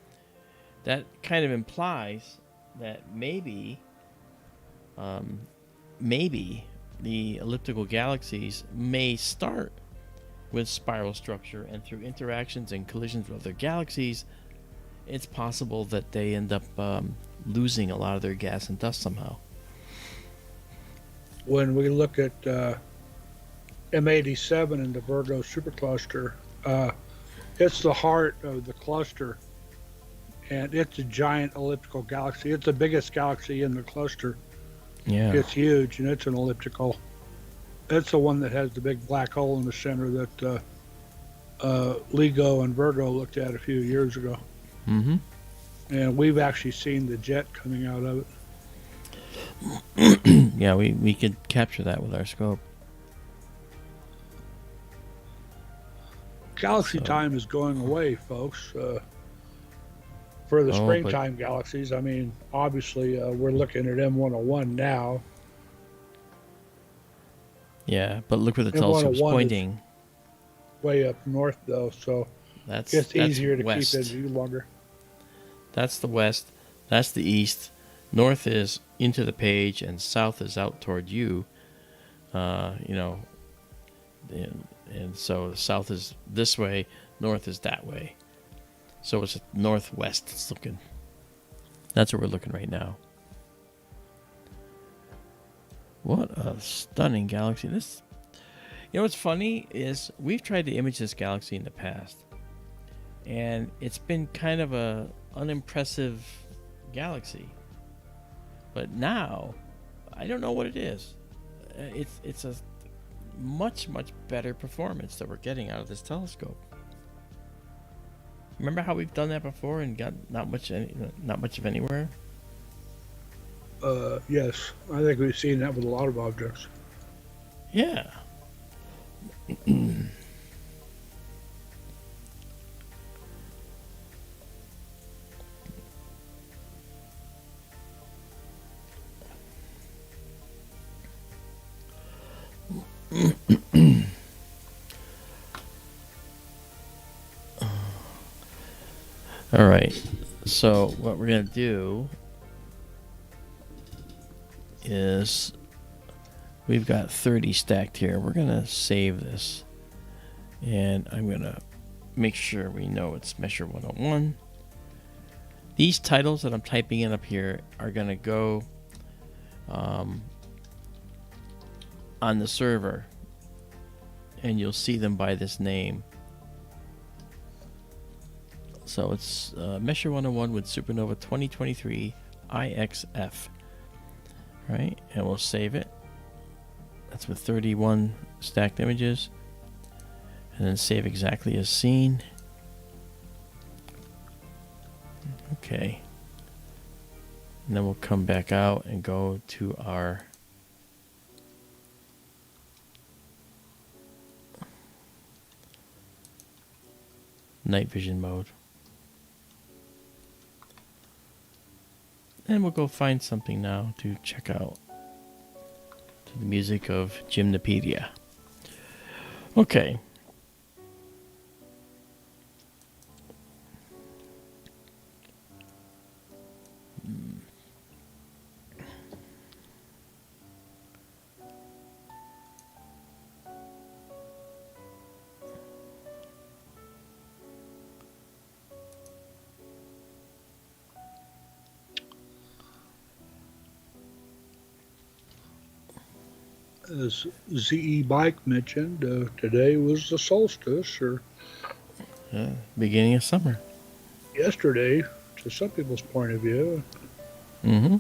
that kind of implies that maybe the elliptical galaxies may start with spiral structure, and through interactions and collisions with other galaxies, it's possible that they end up losing a lot of their gas and dust somehow. When we look at M87 and the Virgo supercluster, it's the heart of the cluster, and it's a giant elliptical galaxy. It's the biggest galaxy in the cluster. Yeah. It's huge, and it's an elliptical. It's the one that has the big black hole in the center that LIGO and Virgo looked at a few years ago. Mm-hmm. And we've actually seen the jet coming out of it. Yeah, we could capture that with our scope. Galaxy time is going away, folks. For the springtime galaxies, I mean, obviously we're looking at M101 now. Yeah, but look where the telescope's pointing. Way up north, though, so it's easier to keep in view longer. That's the west. That's the east. North is into the page, and south is out toward you. And so south is this way, north is that way. So it's northwest. It's looking. That's where we're looking right now. What a stunning galaxy. This, what's funny is we've tried to image this galaxy in the past, and it's been kind of a unimpressive galaxy. But now, I don't know what it is. It's a much better performance that we're getting out of this telescope. Remember how we've done that before and got not much of anywhere? Yes, I think we've seen that with a lot of objects. Yeah. All right. So what we're going to do is we've got 30 stacked here. We're going to save this, and I'm going to make sure we know it's Messier 101. These titles that I'm typing in up here are going to go on the server, and you'll see them by this name. So it's Messier 101 with Supernova 2023 IXF. Right, and we'll save it. That's with 31 stacked images. And then save exactly as seen. Okay. And then we'll come back out and go to our night vision mode. And we'll go find something now to check out to the music of Gymnopedia. Okay. As ZE Bike mentioned, today was the solstice, or Beginning of summer. Yesterday, to some people's point of view. Mm-hmm.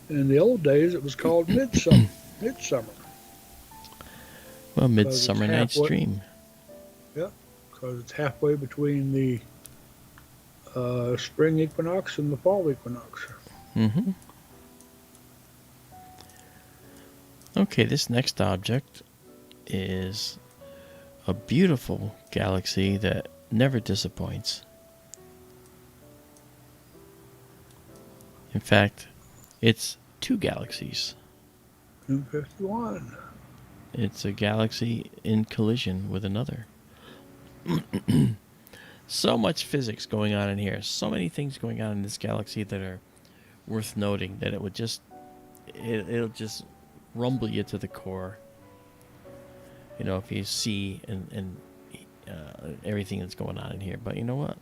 In the old days, it was called midsummer. Midsummer. Well, Because it's Midsummer Night's halfway. Dream. Yeah, because it's halfway between the spring equinox and the fall equinox. Mm-hmm. Okay, this next object is a beautiful galaxy that never disappoints. In fact, it's two galaxies. M51. It's a galaxy in collision with another. So much physics going on in here. So many things going on in this galaxy that are worth noting that it would just it'll just rumble you to the core. You know, if you see and everything that's going on in here. But you know what?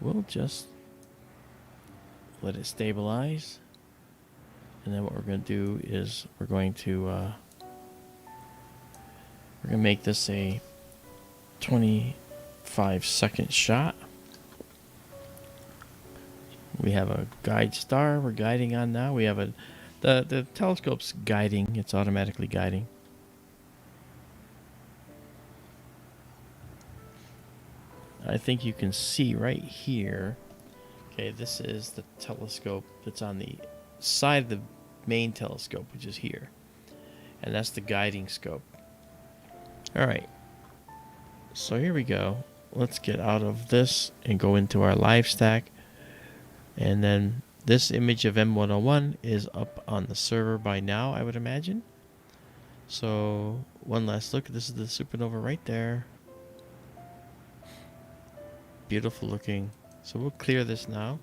We'll just let it stabilize. And then what we're going to do is we're going to make this a 25-second shot. We have a guide star we're guiding on now. We have the telescope's guiding. It's automatically guiding. I think you can see right here. Okay, this is the telescope that's on the side of the main telescope, which is here. And that's the guiding scope. All right. So here we go. Let's get out of this and go into our live stack. And then this image of M101 is up on the server by now, I would imagine. So one last look. This is the supernova right there. Beautiful looking. So we'll clear this now.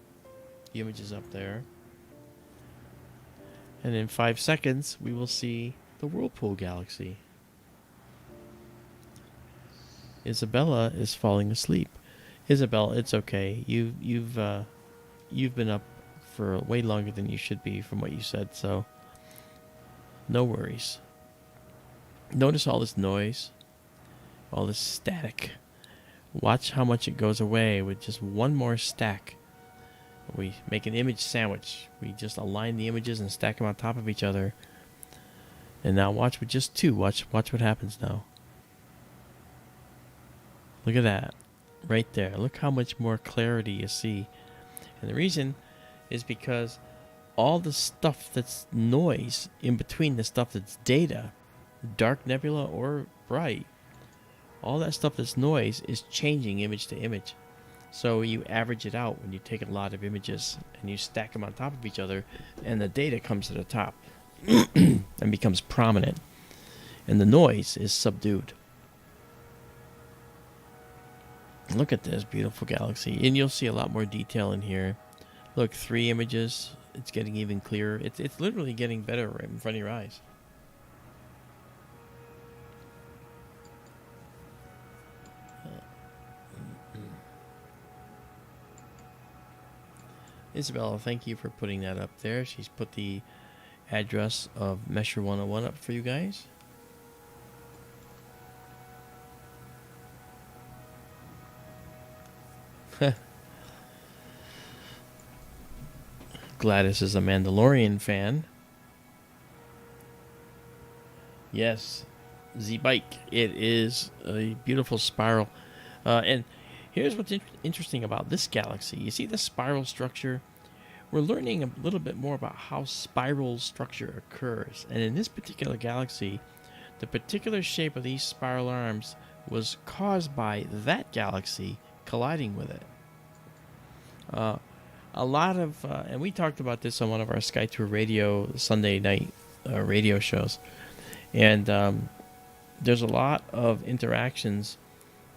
The image is up there. And in 5 seconds, we will see the Whirlpool galaxy. Izabela is falling asleep. Izabela, it's okay. You've been up for way longer than you should be from what you said, so no worries. Notice all this noise, all this static. Watch how much it goes away with just one more stack. We make an image sandwich. We just align the images and stack them on top of each other. And now watch with just two. Watch what happens now. Look at that. Right there. Look how much more clarity you see. And the reason is because all the stuff that's noise in between the stuff that's data, dark nebula or bright, all that stuff that's noise is changing image to image. So you average it out when you take a lot of images and you stack them on top of each other, and the data comes to the top and becomes prominent, and the noise is subdued. Look at this beautiful galaxy, and you'll see a lot more detail in here. Look, 3 images. It's getting even clearer. It's literally getting better right in front of your eyes. Izabela, thank you for putting that up there. She's put the address of Messier 101 up for you guys. Gladys is a Mandalorian fan. Yes, Z-Bike. It is a beautiful spiral. And here's what's interesting about this galaxy. You see the spiral structure? We're learning a little bit more about how spiral structure occurs. And in this particular galaxy, the particular shape of these spiral arms was caused by that galaxy colliding with it. A lot of, and we talked about this on one of our SkyTour radio Sunday night radio shows. And there's a lot of interactions,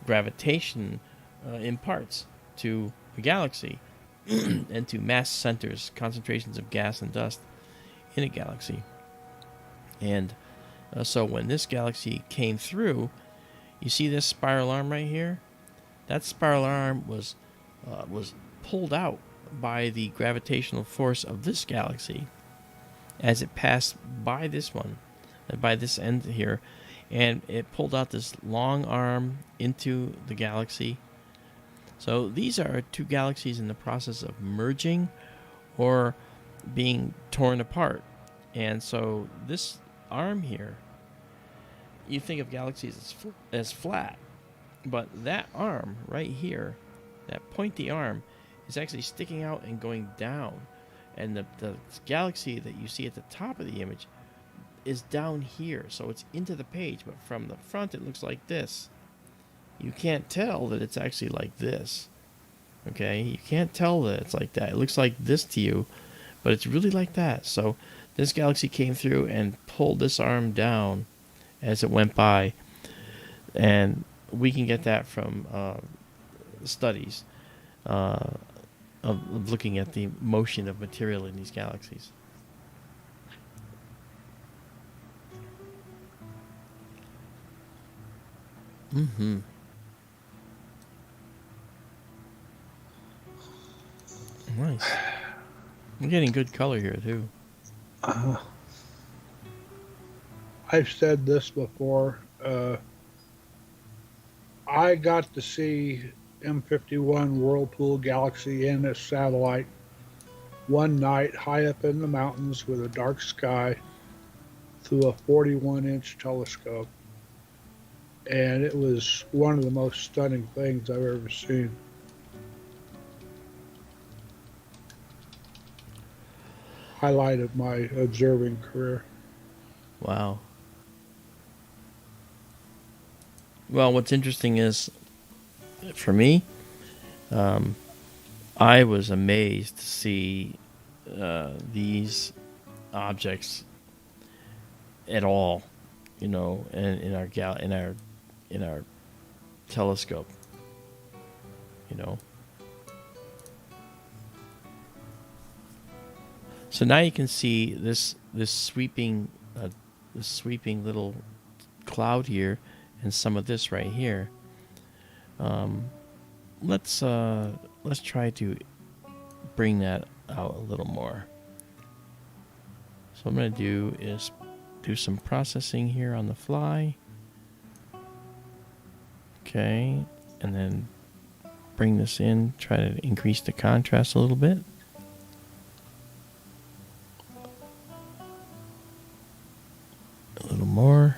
gravitation imparts to a galaxy and to mass centers, concentrations of gas and dust in a galaxy. And so when this galaxy came through, you see this spiral arm right here? That spiral arm was pulled out by the gravitational force of this galaxy as it passed by this one, by this end here, and it pulled out this long arm into the galaxy. So these are two galaxies in the process of merging or being torn apart. And so this arm here, you think of galaxies as flat, but that arm right here, that pointy arm, is actually sticking out and going down. And the galaxy that you see at the top of the image is down here. So it's into the page, but from the front it looks like this. You can't tell that it's actually like this. Okay? You can't tell that it's like that. It looks like this to you, but it's really like that. So this galaxy came through and pulled this arm down as it went by. And we can get that from studies of looking at the motion of material in these galaxies. Mm-hmm. Nice. I'm getting good color here, too. I've said this before. I got to see M51 Whirlpool galaxy in a satellite one night high up in the mountains with a dark sky through a 41-inch telescope. And it was one of the most stunning things I've ever seen. Highlight of my observing career. Wow. Well, what's interesting is, for me, I was amazed to see these objects at all, you know, in our telescope, you know. So now you can see this sweeping little cloud here, and some of this right here. Let's try to bring that out a little more. So what I'm going to do is do some processing here on the fly. Okay, and then bring this in, try to increase the contrast a little bit. A little more.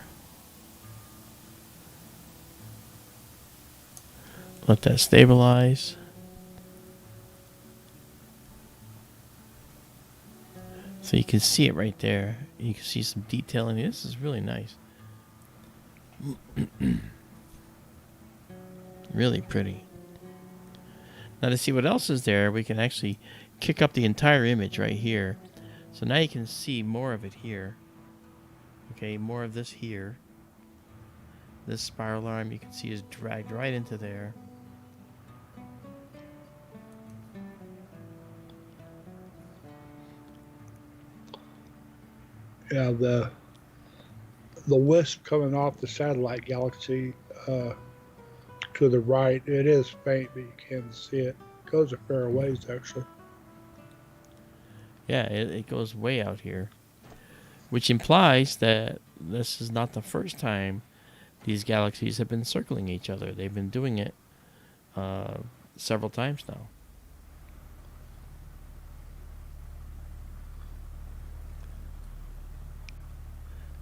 Let that stabilize. So you can see it right there. You can see some detail in it. This is really nice. Really pretty. Now to see what else is there, we can actually kick up the entire image right here. So now you can see more of it here. Okay, more of this here. This spiral arm you can see is dragged right into there. Yeah, the wisp coming off the satellite galaxy to the right, it is faint, but you can see it. It goes a fair ways, actually. Yeah, it goes way out here, which implies that this is not the first time these galaxies have been circling each other. They've been doing it several times now.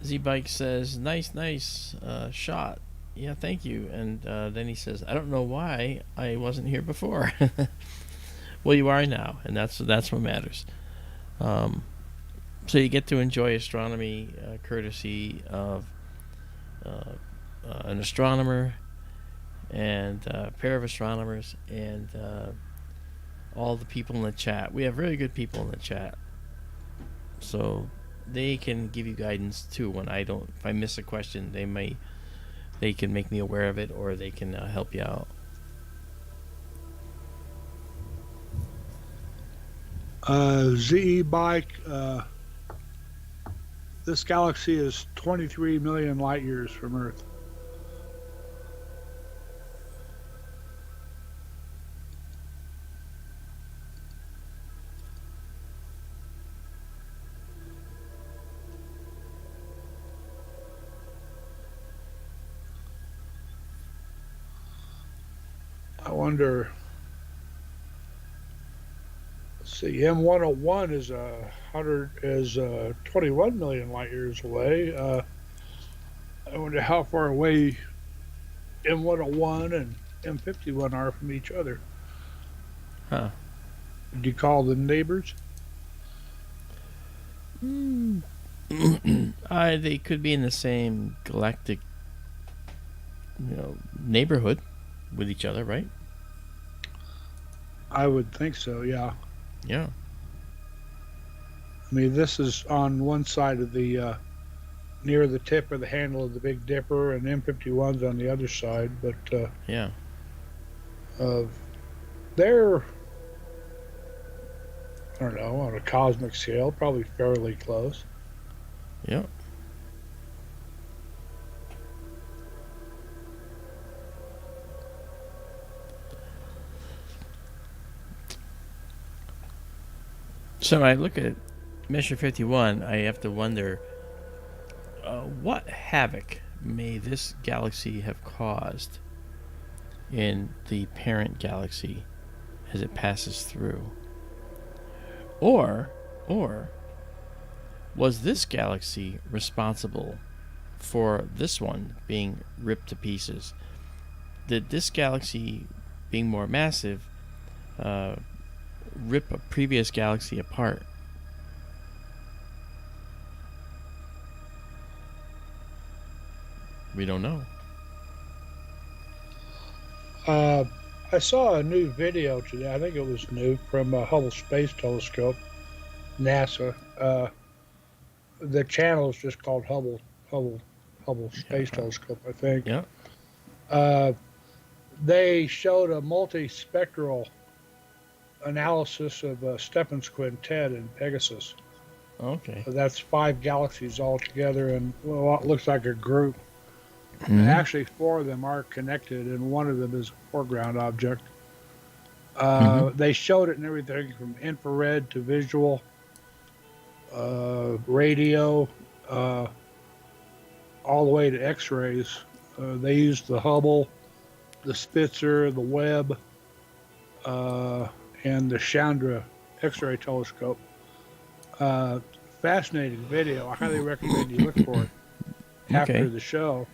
Z-Bike says, nice shot. Yeah, thank you. And then he says, I don't know why I wasn't here before. Well, you are now, and that's what matters. So you get to enjoy astronomy courtesy of an astronomer and a pair of astronomers and all the people in the chat. We have really good people in the chat. So they can give you guidance too when if I miss a question, they can make me aware of it, or they can help you out. ZE Bike, this galaxy is 23 million light years from Earth. wonder. Let's see, M101 is 21 million light years away. I wonder how far away M101 and M51 are from each other. Huh. Do you call them neighbors? They could be in the same galactic, neighborhood with each other, right? I would think so, yeah. Yeah. I mean, this is on one side of the near the tip of the handle of the Big Dipper, and M51's on the other side. But Yeah. they're, I don't know, on a cosmic scale, probably fairly close. Yeah. So when I look at Messier 51, I have to wonder what havoc may this galaxy have caused in the parent galaxy as it passes through? Or was this galaxy responsible for this one being ripped to pieces? Did this galaxy, being more massive, rip a previous galaxy apart? We don't know. I saw a new video today. I think it was new from Hubble Space Telescope, NASA. The channel is just called Hubble Space Telescope, I think. Yeah. They showed a multispectral analysis of Stephan's quintet in Pegasus. Okay. So that's 5 galaxies all together, and well, it looks like a group. Mm-hmm. Actually, 4 of them are connected, and one of them is a foreground object. They showed it in everything from infrared to visual, radio, all the way to X-rays. They used the Hubble, the Spitzer, the Webb, and the Chandra X-ray telescope. Fascinating video. I highly recommend you look for it after the show.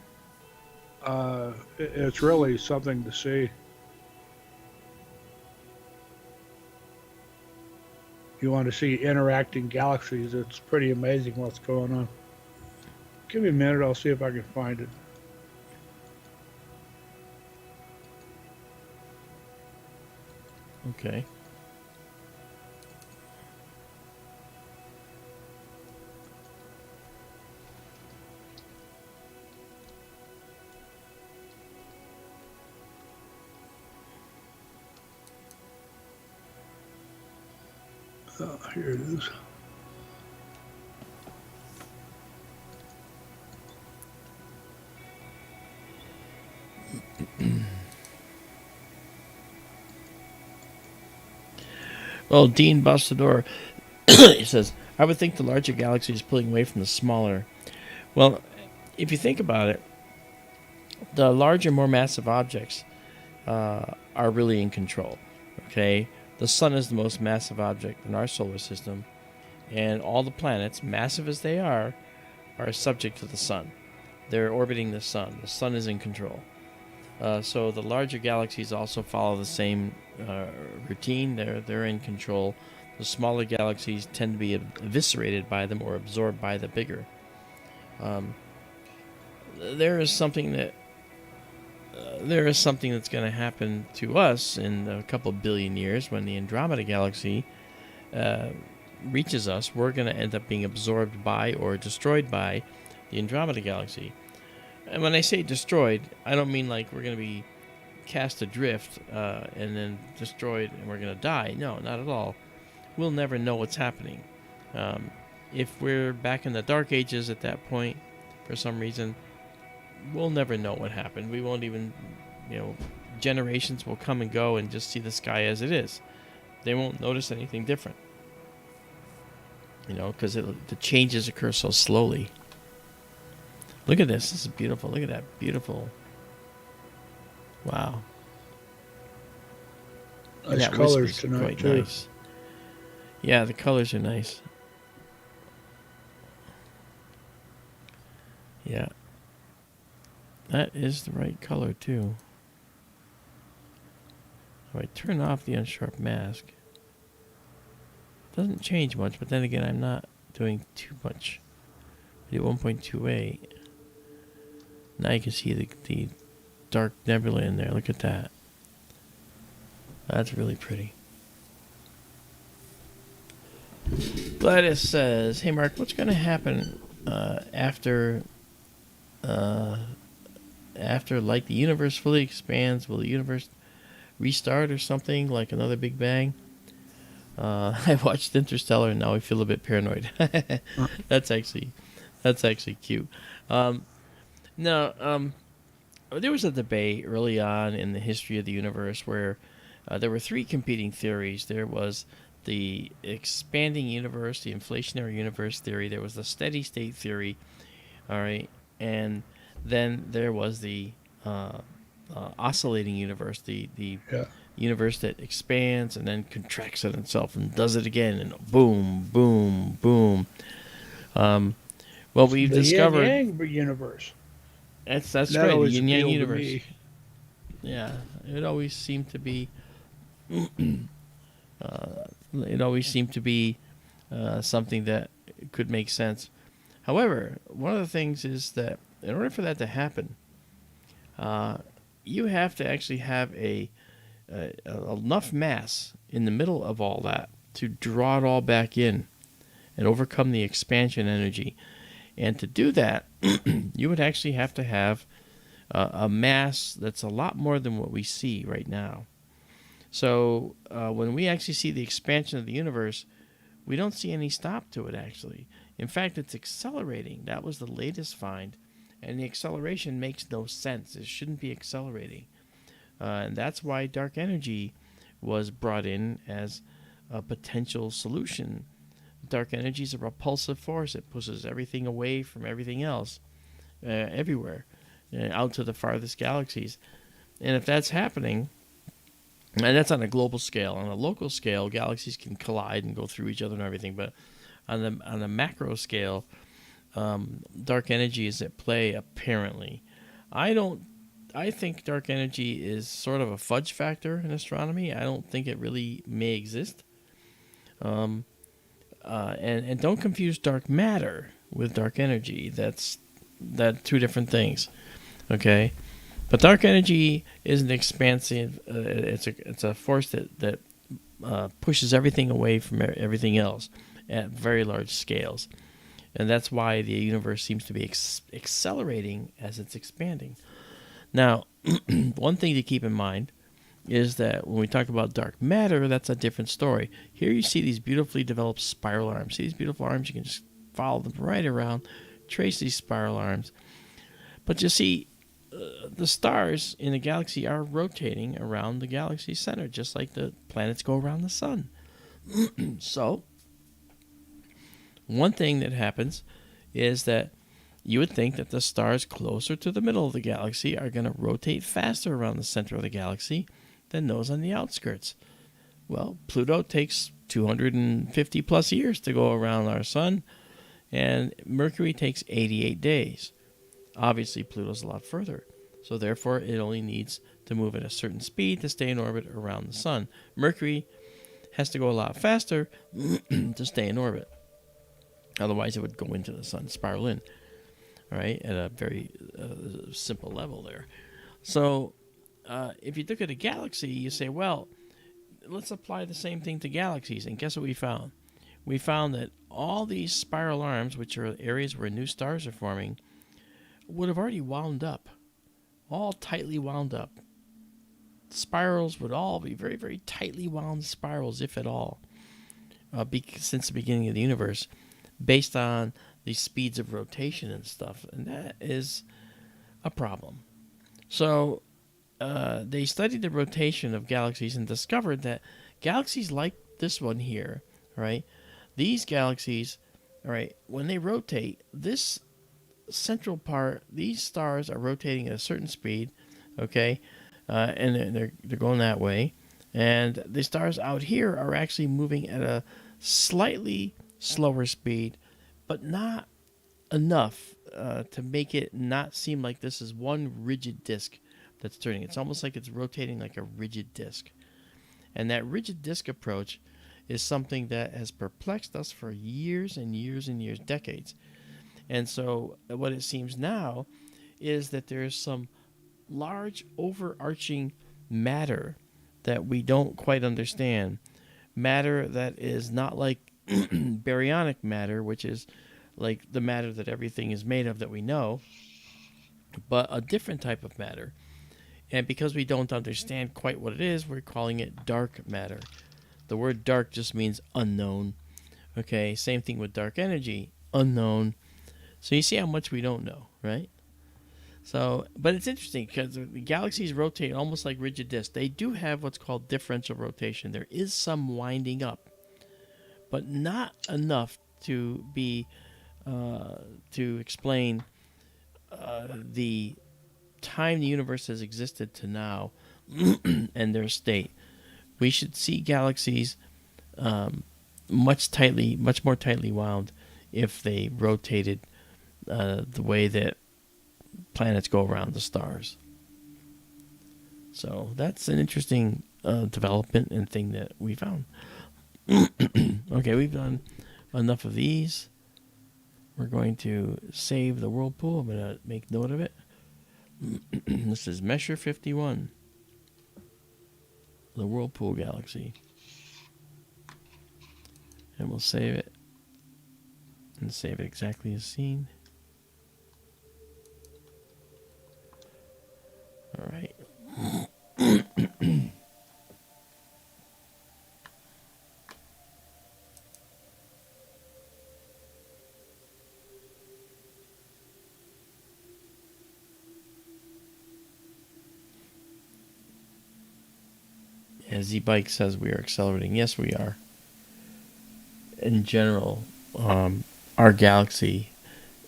It's really something to see. You want to see interacting galaxies, it's pretty amazing what's going on. Give me a minute, I'll see if I can find it. Okay. Here it is. Well, Dean Bastador, he says, I would think the larger galaxy is pulling away from the smaller. Well, if you think about it, the larger, more massive objects are really in control. Okay? The sun is the most massive object in our solar system, and all the planets, massive as they are subject to the sun. They're orbiting the sun. The sun is in control. So the larger galaxies also follow the same routine. They're in control. The smaller galaxies tend to be eviscerated by them or absorbed by the bigger. There is something that's going to happen to us in a couple billion years when the Andromeda Galaxy reaches us. We're going to end up being absorbed by or destroyed by the Andromeda Galaxy. And when I say destroyed, I don't mean like we're going to be cast adrift and then destroyed and we're going to die. No, not at all. We'll never know what's happening. If we're back in the Dark Ages at that point, for some reason, we'll never know what happened. We won't even, generations will come and go and just see the sky as it is. They won't notice anything different. Because the changes occur so slowly. Look at this. This is beautiful. Look at that. Beautiful. Wow. And Nice that wisp colors is tonight quite too. nice. Yeah, the colors are nice. Yeah, that is the right color too. If I turn off the unsharp mask, doesn't change much, but then again, I'm not doing too much. I do 1.28. Now you can see the dark nebula in there. Look at that. That's really pretty. Gladys says, "Hey Mark, what's going to happen after like the universe fully expands? Will the universe restart or something like another Big Bang?" I watched Interstellar and now I feel a bit paranoid. that's actually cute. No, there was a debate early on in the history of the universe where there were three competing theories. There was the expanding universe, the inflationary universe theory. There was the steady state theory, all right, and then there was the oscillating universe, the Yeah. universe that expands and then contracts on itself and does it again, and boom, boom, boom. Well, we've The yin discovered yang universe. that's That right, the always yin yang appealed to universe. me. Yeah, it always seemed to be. It always seemed to be something that could make sense. However, one of the things is that in order for that to happen, you have to actually have enough mass in the middle of all that to draw it all back in and overcome the expansion energy. And to do that, you would actually have to have a mass that's a lot more than what we see right now. So when we actually see the expansion of the universe, we don't see any stop to it, actually. In fact, it's accelerating. That was the latest find. And the acceleration makes no sense. It shouldn't be accelerating. And that's why dark energy was brought in as a potential solution. Dark energy is a repulsive force. It pushes everything away from everything else, everywhere, out to the farthest galaxies. And if that's happening, and that's on a global scale. On a local scale, galaxies can collide and go through each other and everything. But on the macro scale, dark energy is at play. Apparently, I think dark energy is sort of a fudge factor in astronomy. I don't think it really may exist. And don't confuse dark matter with dark energy. That's two different things. Okay. But dark energy is an expansive. It's a force that pushes everything away from everything else at very large scales, and that's why the universe seems to be accelerating as it's expanding. Now, one thing to keep in mind is that when we talk about dark matter, that's a different story. Here you see these beautifully developed spiral arms. See these beautiful arms? You can just follow them right around, trace these spiral arms. But you see, the stars in the galaxy are rotating around the galaxy center, just like the planets go around the sun. So, one thing that happens is that you would think that the stars closer to the middle of the galaxy are going to rotate faster around the center of the galaxy than those on the outskirts. Well, Pluto takes 250 plus years to go around our sun, and Mercury takes 88 days. Obviously, Pluto's a lot further, so therefore it only needs to move at a certain speed to stay in orbit around the sun. Mercury has to go a lot faster to stay in orbit. Otherwise, it would go into the sun, spiral in, all right, at a very simple level there. So if you look at a galaxy, you say, well, let's apply the same thing to galaxies. And guess what we found? We found that all these spiral arms, which are areas where new stars are forming, would have already wound up, all tightly wound up. Spirals would all be very, very tightly wound spirals, if at all, since the beginning of the universe, based on the speeds of rotation and stuff. And that is a problem. So they studied the rotation of galaxies and discovered that galaxies like this one here, right? These galaxies, all right, when they rotate, this central part, these stars are rotating at a certain speed, okay, and they're going that way, And the stars out here are actually moving at a slightly slower speed, but not enough to make it not seem like this is one rigid disk that's turning. It's almost like it's rotating like a rigid disk. And that rigid disk approach is something that has perplexed us for years and years and years, decades. And so what it seems now is that there's some large overarching matter that we don't quite understand. Matter that is not like baryonic matter, which is like the matter that everything is made of that we know, but a different type of matter. And because we don't understand quite what it is, we're calling it dark matter. The word dark just means unknown. Okay, same thing with dark energy, unknown. So you see how much we don't know, right? So, but it's interesting because the galaxies rotate almost like rigid disks. They do have what's called differential rotation. There is some winding up, but not enough to be to explain the time the universe has existed to now and their state. We should see galaxies much more tightly wound if they rotated the way that planets go around the stars. So that's an interesting development and thing that we found. Okay, we've done enough of these. We're going to save the Whirlpool. I'm going to make note of it. This is Messier 51, the Whirlpool galaxy. And we'll save it. And save it exactly as seen. All right. As Z-Bike says, we are accelerating. Yes, we are. In general, our galaxy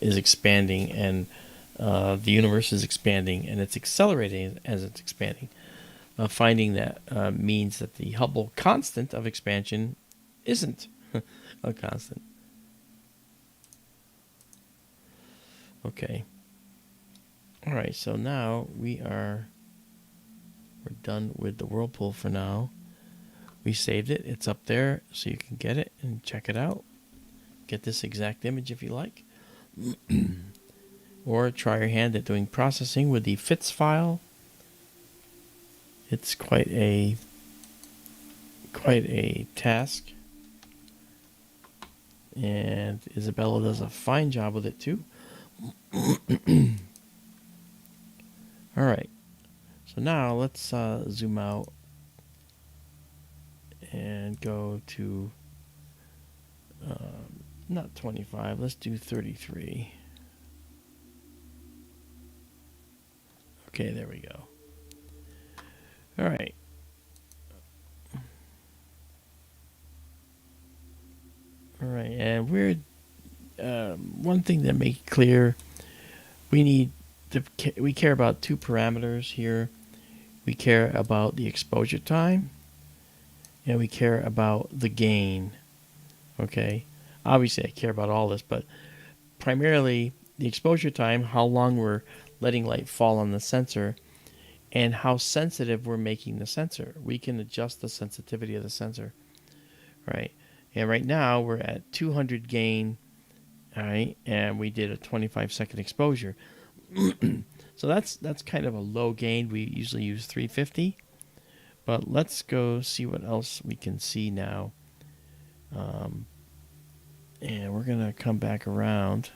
is expanding, and the universe is expanding, and it's accelerating as it's expanding. Finding that means that the Hubble constant of expansion isn't a constant. Okay. All right, so now we're done with the Whirlpool for now. We saved it. It's up there, so you can get it and check it out. Get this exact image if you like. Or try your hand at doing processing with the FITS file. It's quite a task. And Izabela does a fine job with it too. All right. So now let's zoom out and go to not 25. Let's do 33. Okay, there we go. All right. All right, and we're one thing that make clear, we care about two parameters here. We care about the exposure time, and we care about the gain. Okay, obviously I care about all this, but primarily the exposure time, how long we're letting light fall on the sensor, and how sensitive we're making the sensor. We can adjust the sensitivity of the sensor, right? And right now we're at 200 gain, all right, and we did a 25-second exposure. So that's kind of a low gain. We usually use 350, but let's go see what else we can see now. And we're gonna come back around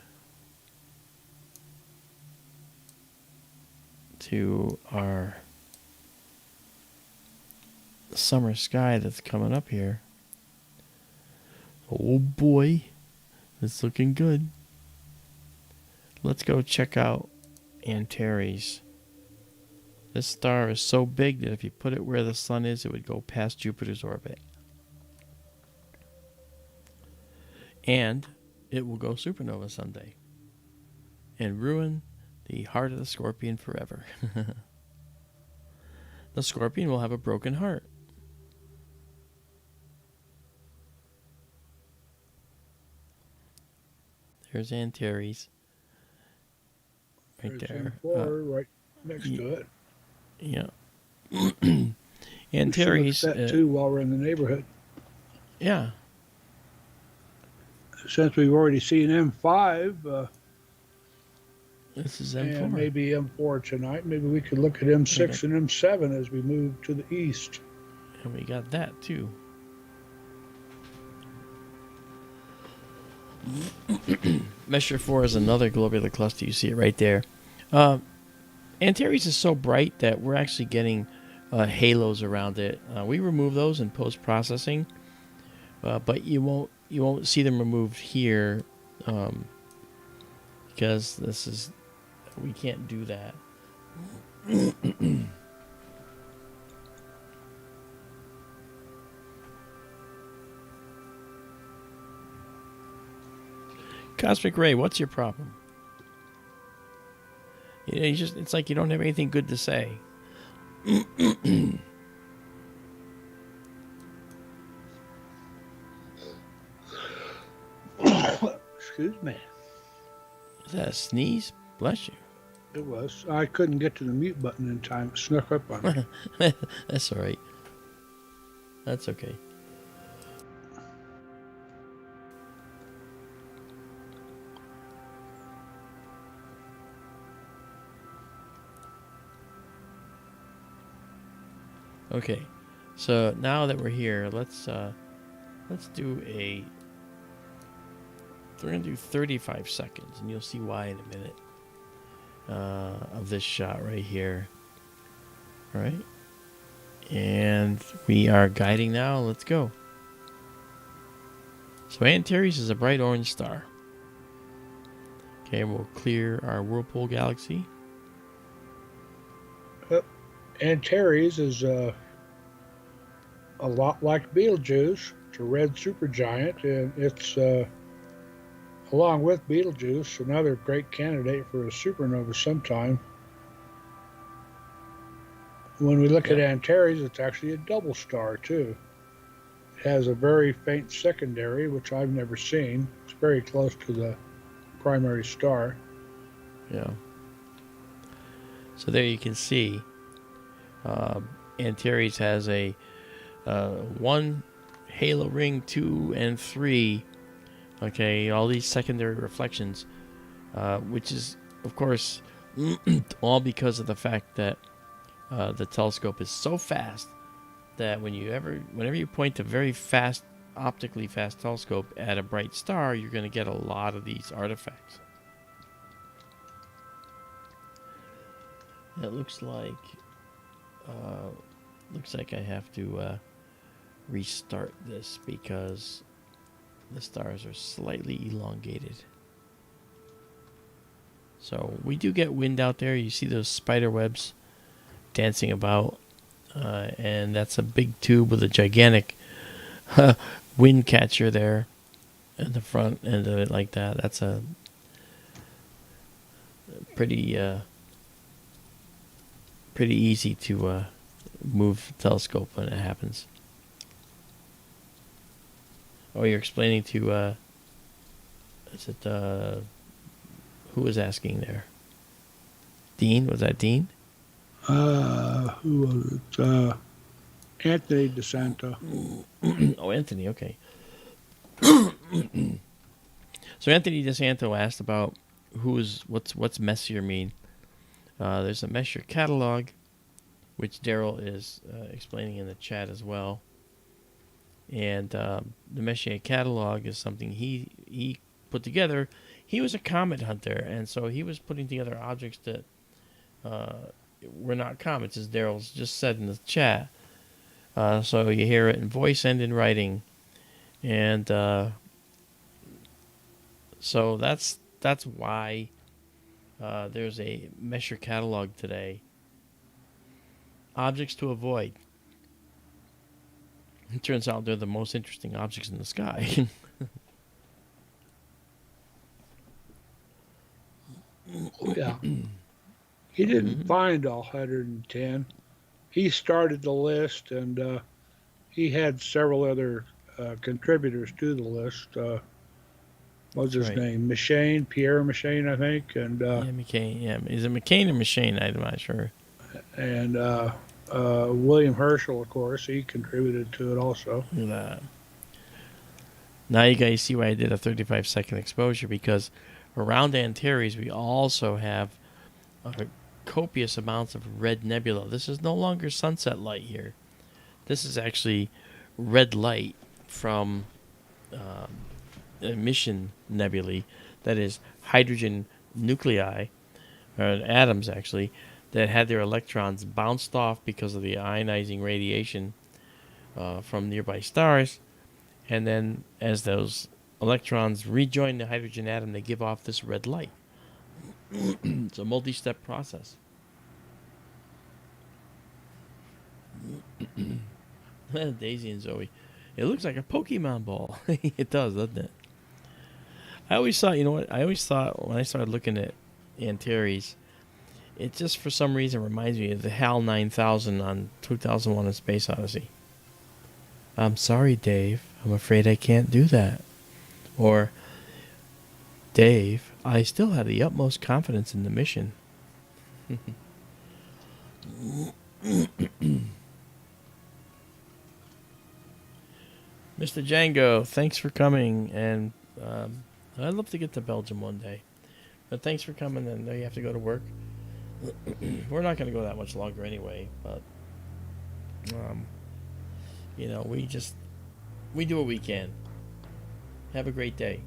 to our summer sky that's coming up here. Oh boy, it's looking good. Let's go check out Antares. This star is so big that if you put it where the sun is, it would go past Jupiter's orbit. And it will go supernova someday and ruin the heart of the scorpion forever. The scorpion will have a broken heart. There's Antares. Right There's there. M4 right next to it. Yeah. We should look at Antares. that too while we're in the neighborhood. Yeah. Since we've already seen M5 This is and M4. maybe M4 tonight, maybe we could look at got- M6 and M7 as we move to the east. And we got that too. Messier 4 is another globular cluster. You see it right there. Antares is so bright that we're actually getting halos around it. We remove those in post processing, but you won't see them removed here because we can't do that. Cosmic Ray, what's your problem? It's like you don't have anything good to say. Excuse me. Is that a sneeze? Bless you. It was. I couldn't get to the mute button in time. It snuck up on me. That's all right. That's okay. Okay, so now that we're here, let's do we're gonna do 35 seconds, and you'll see why in a minute. Of this shot right here. All right, and we are guiding now. Let's go. So Antares is a bright orange star. Okay, we'll clear our Whirlpool galaxy. Antares is a lot like Betelgeuse. It's a red supergiant, and it's along with Betelgeuse another great candidate for a supernova sometime. When we look at Antares, it's actually a double star too. It has a very faint secondary, which I've never seen. It's very close to the primary star. Yeah. So there you can see Antares has a 1 halo ring, 2 and 3. Okay, all these secondary reflections, which is, of course, all because of the fact that the telescope is so fast that whenever you point a very fast, optically fast telescope at a bright star, you're going to get a lot of these artifacts. It looks like I have to restart this because the stars are slightly elongated. So we do get wind out there. You see those spider webs dancing about, and that's a big tube with a gigantic wind catcher there at the front end of it like that. That's a pretty easy to move the telescope when it happens. Oh, you're explaining to, is it, who was asking there? Dean? Was that Dean? Who was it? Anthony DeSanto. Oh, Anthony, okay. So Anthony DeSanto asked about what's Messier mean. There's a Messier catalog, which Daryl is explaining in the chat as well. And the Messier catalog is something he put together. He was a comet hunter, and so he was putting together objects that were not comets, as Daryl's just said in the chat. So you hear it in voice and in writing. And so that's why there's a Messier catalog today. Objects to avoid. It turns out they're the most interesting objects in the sky. Yeah. He didn't find all 110. He started the list, and he had several other contributors to the list. what was That's his right. name? Machine, Pierre Machine, I think, and Yeah, McCain. Yeah, is it McCain or Machine? I'm not sure. and William Herschel, of course, he contributed to it also. Look at that. Now you guys see why I did a 35-second exposure, because around Antares we also have copious amounts of red nebula. This is no longer sunset light here. This is actually red light from emission nebulae, that is hydrogen nuclei, or atoms actually, that had their electrons bounced off because of the ionizing radiation from nearby stars. And then as those electrons rejoin the hydrogen atom, they give off this red light. It's a multi-step process. Daisy and Zoe. It looks like a Pokemon ball. It does, doesn't it? I always thought, you know what? I always thought when I started looking at Antares, it just for some reason reminds me of the HAL 9000 on 2001: A Space Odyssey. I'm sorry, Dave. I'm afraid I can't do that. Or, Dave, I still have the utmost confidence in the mission. Mr. Django, thanks for coming, and I'd love to get to Belgium one day. But thanks for coming, and I know you have to go to work. We're not going to go that much longer anyway, but you know, we do what we can. Have a great day.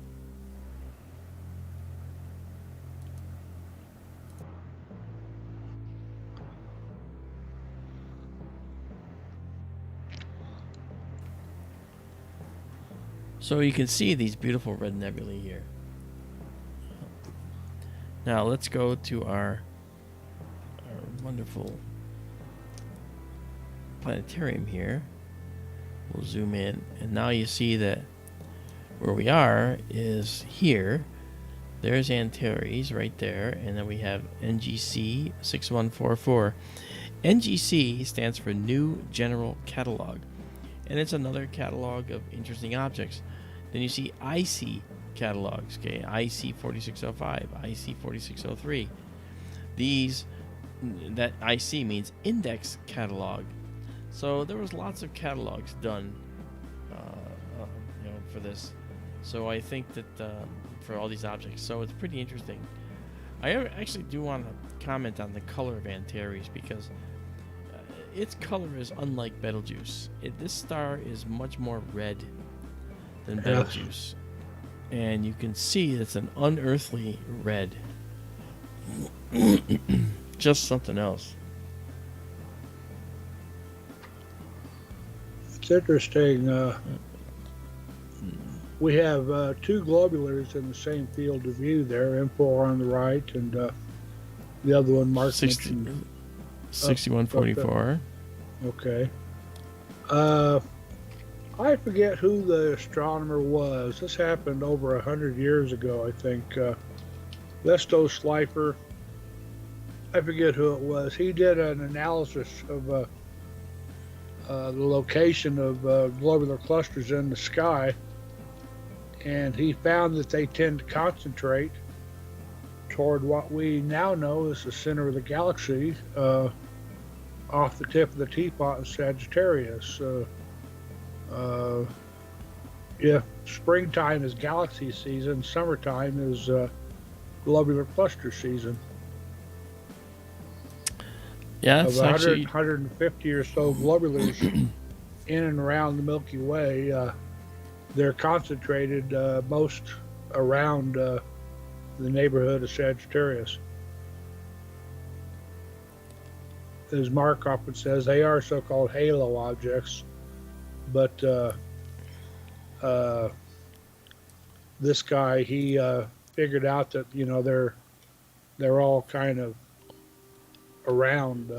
So you can see these beautiful red nebulae here. Now let's go to our wonderful planetarium here. We'll zoom in, and now you see that where we are is here. There's Antares right there, and then we have NGC 6144. NGC stands for New General Catalog, and it's another catalog of interesting objects. Then you see IC catalogs, okay, IC 4605, IC 4603. That IC means index catalog. So there was lots of catalogs done, for this. So I think that for all these objects, so it's pretty interesting. I actually do want to comment on the color of Antares, because its color is unlike Betelgeuse. This star is much more red than Betelgeuse, and you can see it's an unearthly red. Just something else. It's interesting. We have two globulars in the same field of view there, M4 on the right, and the other one Marc mentioned. 6144. Okay. I forget who the astronomer was. This happened over 100 years ago, I think. Lesto Schleifer. I forget who it was. He did an analysis of the location of globular clusters in the sky, and he found that they tend to concentrate toward what we now know as the center of the galaxy, off the tip of the teapot in Sagittarius. Springtime is galaxy season, summertime is globular cluster season. Yeah, of it's 100, actually 150 or so globulars in and around the Milky Way. They're concentrated most around the neighborhood of Sagittarius. As Marc often says, they are so-called halo objects, but this guy, he figured out that, you know, they're all kind of around,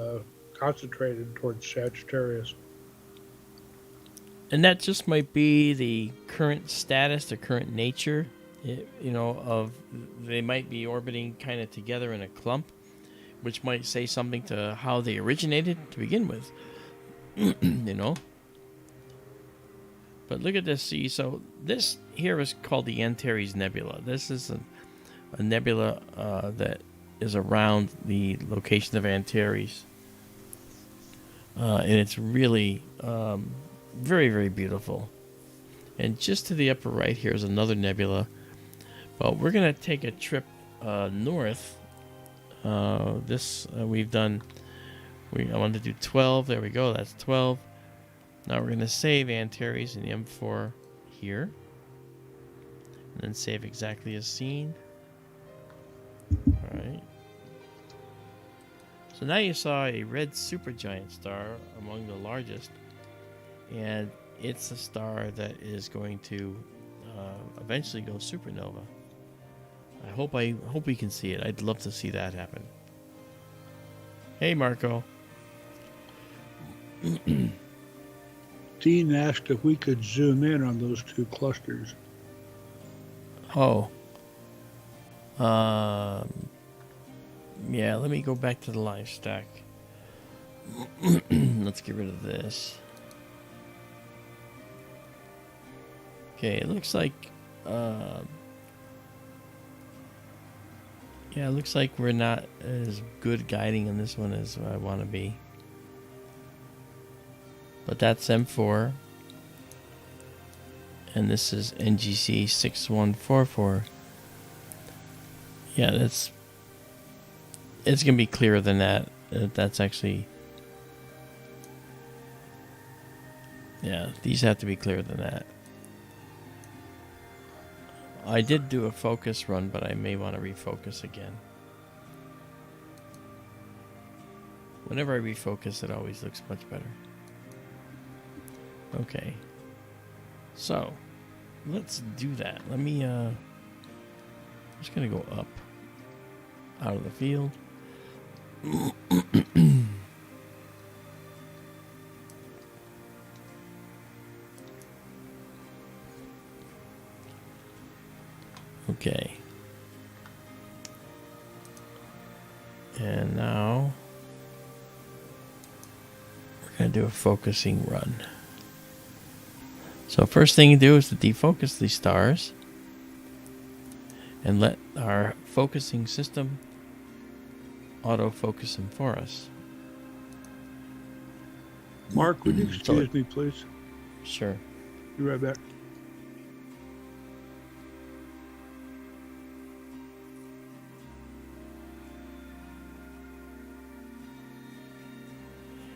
concentrated towards Sagittarius. And that just might be the current status, the current nature, of they might be orbiting kind of together in a clump, which might say something to how they originated to begin with. But look at this. See, so this here is called the Antares Nebula. This is a nebula that is around the location of Antares. And it's really very, very beautiful. And just to the upper right here is another nebula. But we're going to take a trip north. We've done... I wanted to do 12. There we go. That's 12. Now we're going to save Antares and the M4 here. And then save exactly as seen. Alright. So now you saw a red supergiant star among the largest. And it's a star that is going to eventually go supernova. I hope we can see it. I'd love to see that happen. Hey, Marco. Dean asked if we could zoom in on those two clusters. Oh. Yeah, let me go back to the live stack. Let's get rid of this. Okay, it looks like yeah, it looks like we're not as good guiding on this one as I want to be. But that's M4. And this is NGC 6144. Yeah, it's going to be clearer than that. That's actually... Yeah, these have to be clearer than that. I did do a focus run, but I may want to refocus again. Whenever I refocus, it always looks much better. Okay. So, let's do that. Let me, I'm just going to go up. Out of the field. Okay. And now we're going to do a focusing run. So first thing you do is to defocus these stars and let our focusing system autofocus them for us. Mark, would you excuse me, please? Sure. Be right back.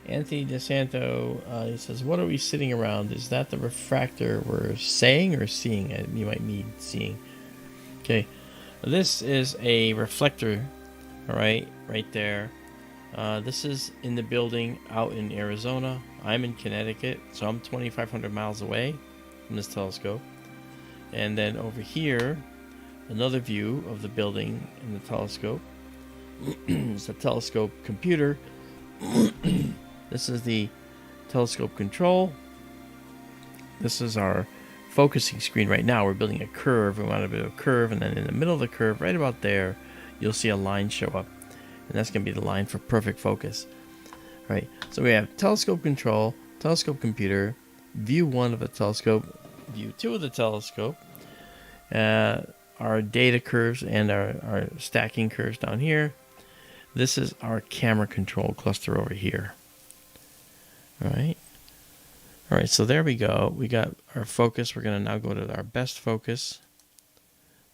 Anthony DeSanto, he says, what are we sitting around? Is that the refractor we're saying or seeing? You might mean seeing. Okay. This is a reflector, all right there. This is in the building out in Arizona. I'm in Connecticut, so I'm 2,500 miles away from this telescope. And then over here, another view of the building in the telescope. It's a telescope computer. This is the telescope control. This is our focusing screen right now. We're building a curve. We want to build a curve, and then in the middle of the curve, right about there, you'll see a line show up. And that's going to be the line for perfect focus. All right, so we have telescope control, telescope computer, view 1 of the telescope, view 2 of the telescope, our data curves and our stacking curves down here. This is our camera control cluster over here. All right, so there we go. We got our focus. We're going to now go to our best focus.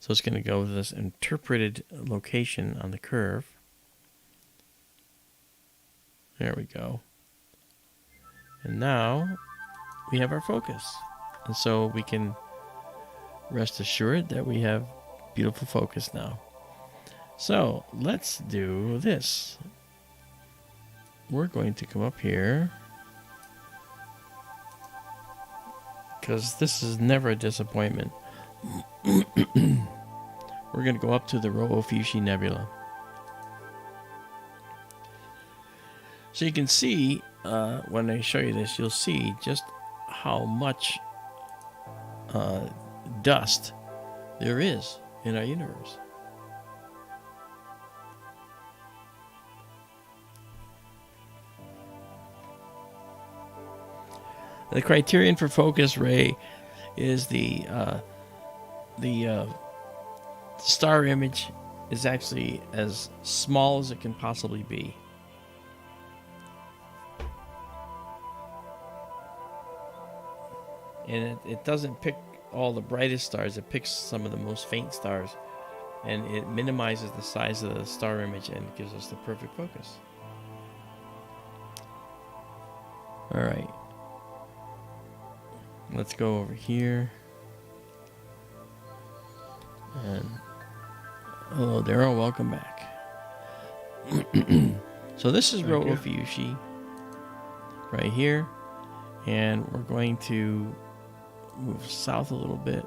So it's going to go to this interpreted location on the curve. There we go. And now we have our focus. And so we can rest assured that we have beautiful focus now. So let's do this. We're going to come up here, because this is never a disappointment. We're going to go up to the Rho Ophiuchi Nebula. So you can see, when I show you this, you'll see just how much dust there is in our universe. The criterion for focus, Ray, is the star image is actually as small as it can possibly be. And it doesn't pick all the brightest stars. It picks some of the most faint stars. And it minimizes the size of the star image and gives us the perfect focus. All right. Let's go over here. And hello, Daryl. Welcome back. So this is Rho Ophiuchi right here. And we're going to move south a little bit.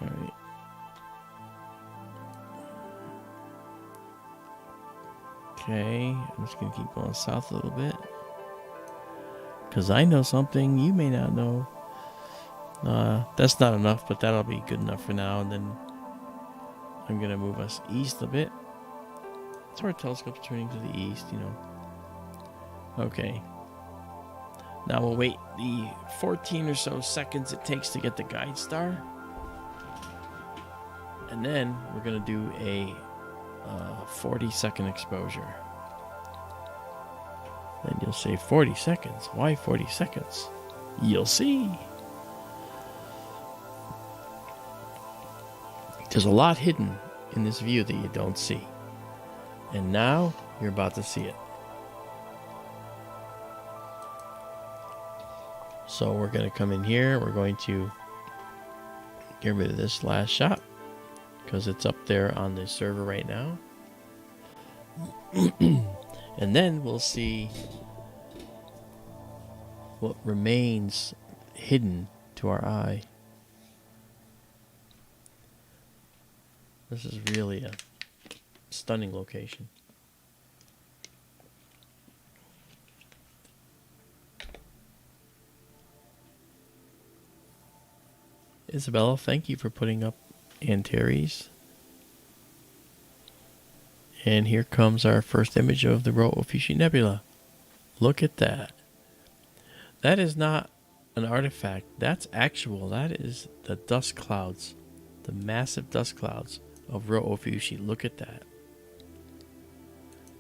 All right. Okay, I'm just going to keep going south a little bit. Because I know something you may not know. That's not enough, but that'll be good enough for now. And then I'm going to move us east a bit. So our telescope's turning to the east, you know. Okay. Now we'll wait the 14 or so seconds it takes to get the guide star. And then we're going to do a 40-second exposure. Then you'll say 40 seconds. Why 40 seconds? You'll see. There's a lot hidden in this view that you don't see. And now you're about to see it. So we're going to come in here. We're going to get rid of this last shot because it's up there on the server right now. And then we'll see what remains hidden to our eye. This is really a stunning location. Izabela, thank you for putting up Antares. And here comes our first image of the Rho Ophiuchi Nebula. Look at that. That is not an artifact. That's actual. That is the dust clouds. The massive dust clouds of Rho Ophiuchi. Look at that.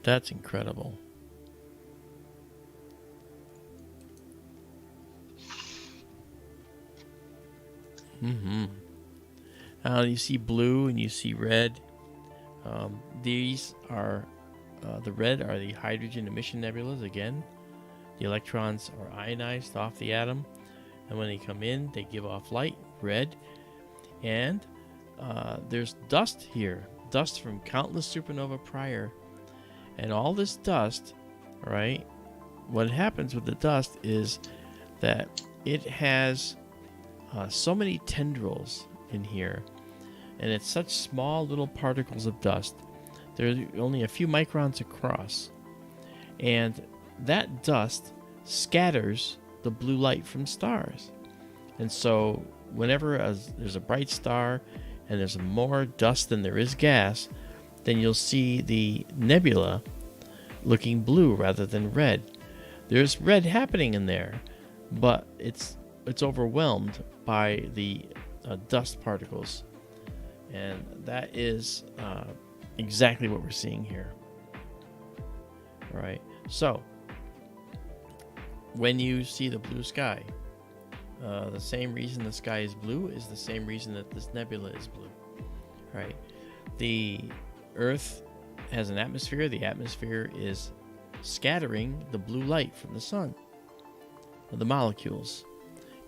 That's incredible. Now you see blue and you see red. These are the red are the hydrogen emission nebulas. Again, the electrons are ionized off the atom, and when they come in, they give off light, red. And there's dust here, dust from countless supernova prior, and all this dust. All right, what happens with the dust is that it has so many tendrils in here, and it's such small little particles of dust. They're only a few microns across, and that dust scatters the blue light from stars. And so whenever there's a bright star and there's more dust than there is gas, then you'll see the nebula looking blue rather than red. There's red happening in there, but it's overwhelmed by the dust particles. And that is exactly what we're seeing here. All right. So when you see the blue sky, the same reason the sky is blue is the same reason that this nebula is blue. All right. The Earth has an atmosphere. The atmosphere is scattering the blue light from the sun, the molecules.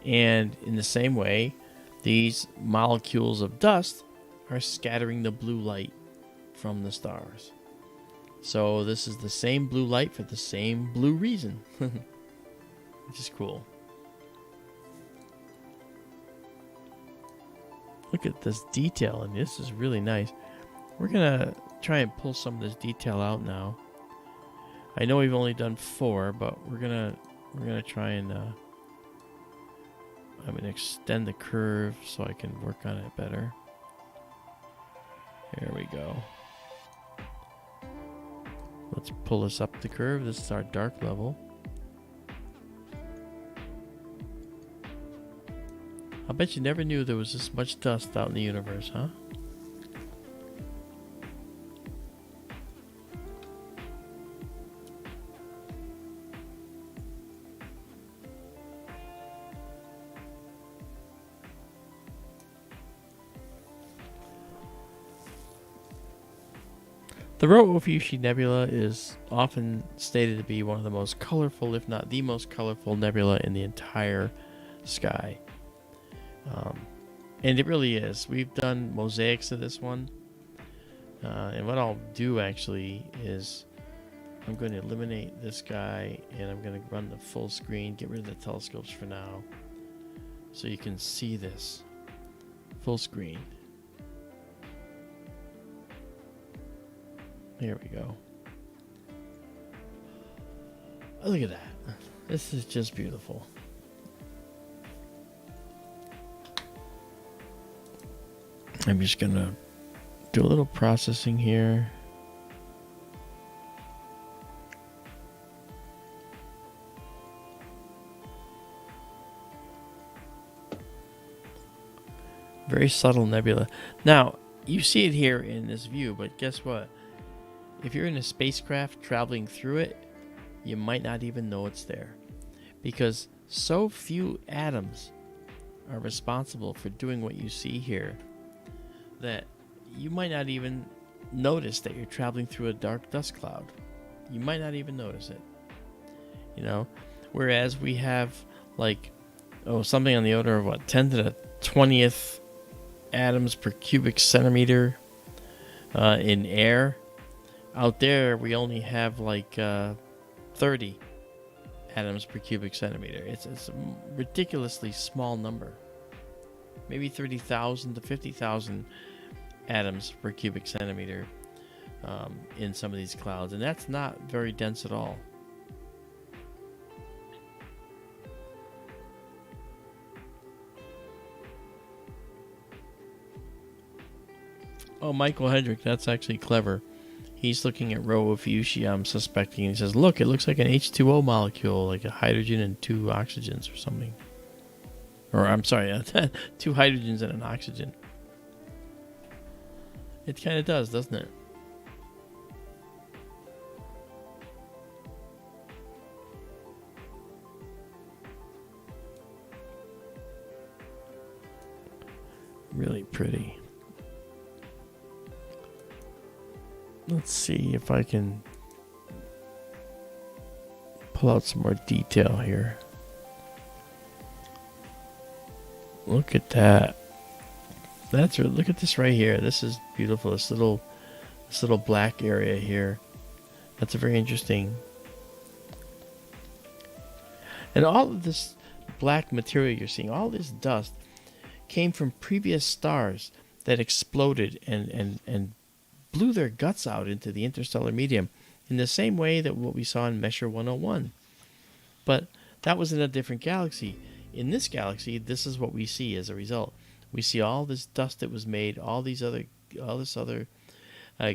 And in the same way, these molecules of dust are scattering the blue light from the stars. So this is the same blue light for the same blue reason, which is cool. Look at this detail, and this is really nice. We're gonna try and pull some of this detail out now. I know we've only done 4, but we're gonna try and I'm gonna extend the curve so I can work on it better. There we go. Let's pull this up the curve. This is our dark level. I bet you never knew there was this much dust out in the universe, huh? The Rho Ophiuchi Nebula is often stated to be one of the most colorful, if not the most colorful nebula in the entire sky. And it really is. We've done mosaics of this one. And what I'll do actually is I'm going to eliminate this guy and I'm going to run the full screen, get rid of the telescopes for now, so you can see this full screen. Here we go. Oh, look at that. This is just beautiful. I'm just going to do a little processing here. Very subtle nebula. Now, you see it here in this view, but guess what? If you're in a spacecraft traveling through it, you might not even know it's there, because so few atoms are responsible for doing what you see here that you might not even notice that you're traveling through a dark dust cloud. You might not even notice it, you know, whereas we have like, something on the order of what, 10 to the 20th atoms per cubic centimeter in air. Out there, we only have like 30 atoms per cubic centimeter. It's a ridiculously small number. Maybe 30,000 to 50,000 atoms per cubic centimeter in some of these clouds. And that's not very dense at all. Oh, Michael Hedrick, that's actually clever. He's looking at Rho Ophiuchi, I'm suspecting. He says, look, it looks like an H2O molecule, like a hydrogen and 2 oxygens or something. Or, I'm sorry, 2 hydrogens and an oxygen. It kind of does, doesn't it? Really pretty. Let's see if I can pull out some more detail here. Look at that. Look at this right here. This is beautiful. This little black area here. That's very interesting. And all of this black material you're seeing, all this dust, came from previous stars that exploded and blew their guts out into the interstellar medium in the same way that what we saw in Messier 101. But that was in a different galaxy. In this galaxy, this is what we see as a result. We see all this dust that was made, all this other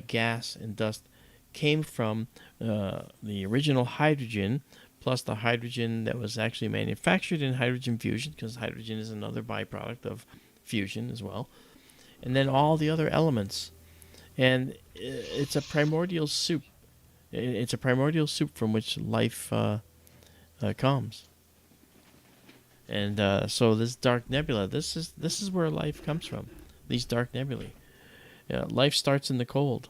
gas and dust came from the original hydrogen, plus the hydrogen that was actually manufactured in hydrogen fusion, because hydrogen is another byproduct of fusion as well, and then all the other elements. And it's a primordial soup. It's a primordial soup from which life comes. And so this dark nebula, this is where life comes from. These dark nebulae. Yeah, life starts in the cold.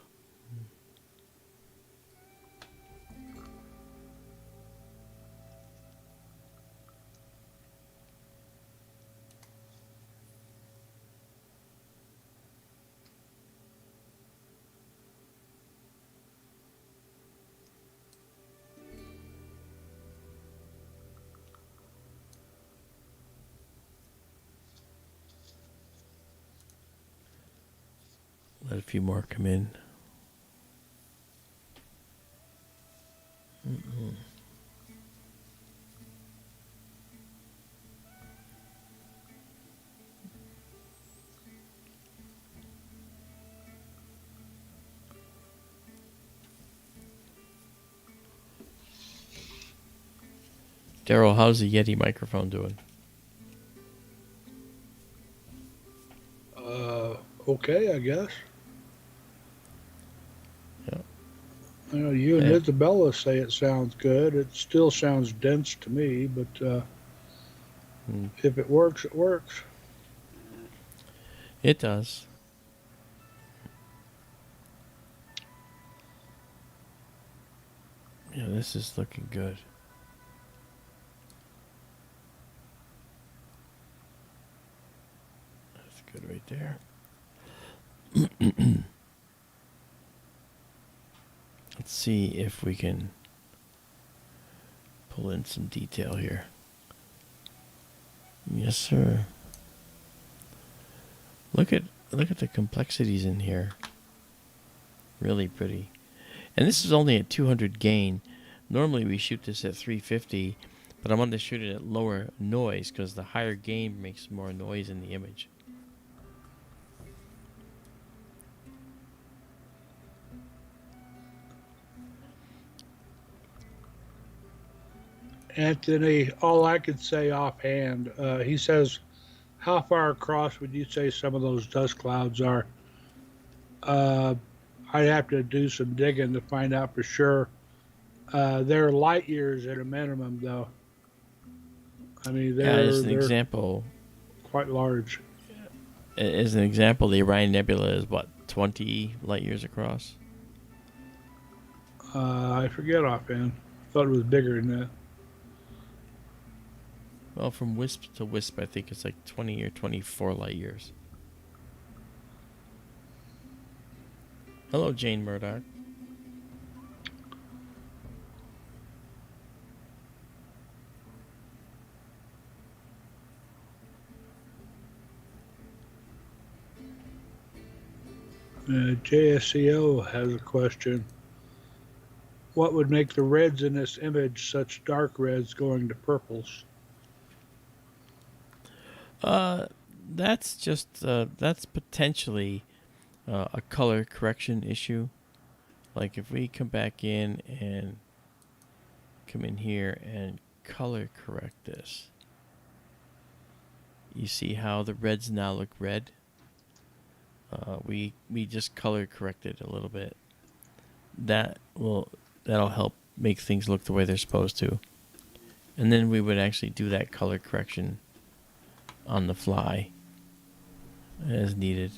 Let a few more come in. Mm-mm. Daryl, how's the Yeti microphone doing? Okay, I guess. Yeah. I know you and Yeah. Izabela say it sounds good. It still sounds dense to me, but if it works, it works. It does. Yeah, this is looking good. That's good right there. Let's see if we can pull in some detail here. Yes, sir. Look at the complexities in here. Really pretty. And this is only at 200 gain. Normally we shoot this at 350, but I wanted to shoot it at lower noise because the higher gain makes more noise in the image. Anthony, all I could say offhand, he says, how far across would you say some of those dust clouds are? Uh, I'd have to do some digging to find out for sure. They're light years at a minimum, though. I mean, Yeah, as an they're example, quite large. the Orion Nebula is what, 20 light years across? I forget offhand. Thought it was bigger than that. Well, from wisp to wisp, I think it's like 20 or 24 light years. Hello, Jane Murdoch. JSCO has a question. What would make the reds in this image such dark reds going to purples? That's just that's potentially a color correction issue. Like if we come back in and come in here and color correct this, you see how the reds now look red. We just color corrected a little bit. That'll help make things look the way they're supposed to. And then we would actually do that color correction on the fly as needed.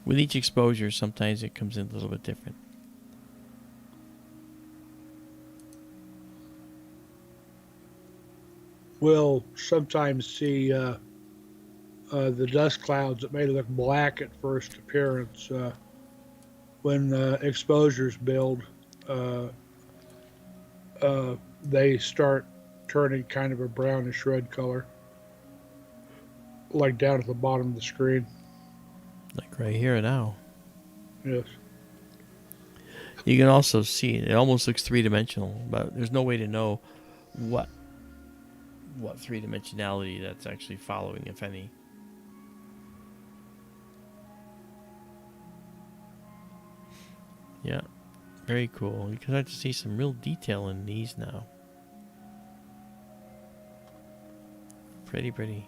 With each exposure, sometimes it comes in a little bit different. We'll sometimes see the dust clouds that may look black at first appearance when exposures build. Uh, they start turning kind of a brownish red color, like down at the bottom of the screen. Like right here now. Yes. You can also see it almost looks three-dimensional, but there's no way to know what three-dimensionality that's actually following, if any. Yeah, very cool. You can start to see some real detail in these now. Pretty.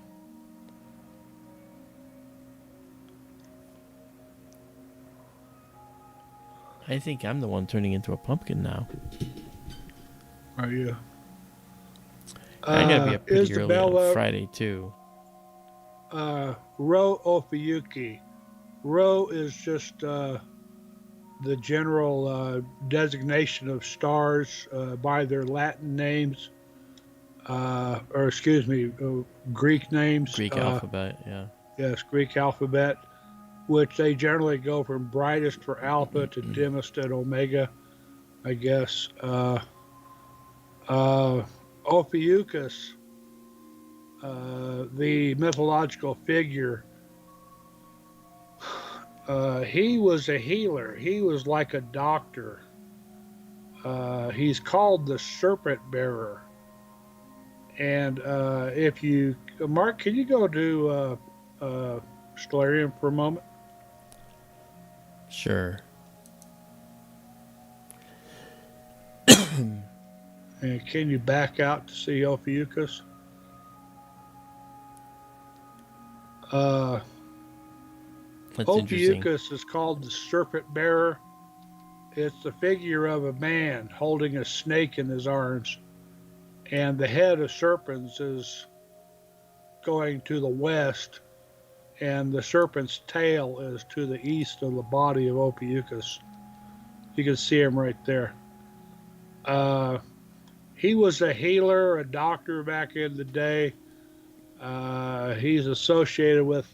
I think I'm the one turning into a pumpkin now. Are you? I gotta be up pretty early on Izabela, Friday too. Rho Ophiuchi. Rho is just the general designation of stars by their Latin names, or excuse me, Greek names. Greek alphabet, yeah. Yes, Greek alphabet, which they generally go from brightest for alpha to dimmest at omega, I guess. Ophiuchus, the mythological figure, he was a healer. He was like a doctor. He's called the serpent bearer. And if you, Marc, can you go to Stellarium for a moment? Sure. And can you back out to see Ophiuchus? Uh, That's interesting. Ophiuchus is called the serpent bearer. It's the figure of a man holding a snake in his arms, and the head of Serpens is going to the west, and the serpent's tail is to the east of the body of Ophiuchus. You can see him right there. Uh, he was a healer, a doctor back in the day. He's associated with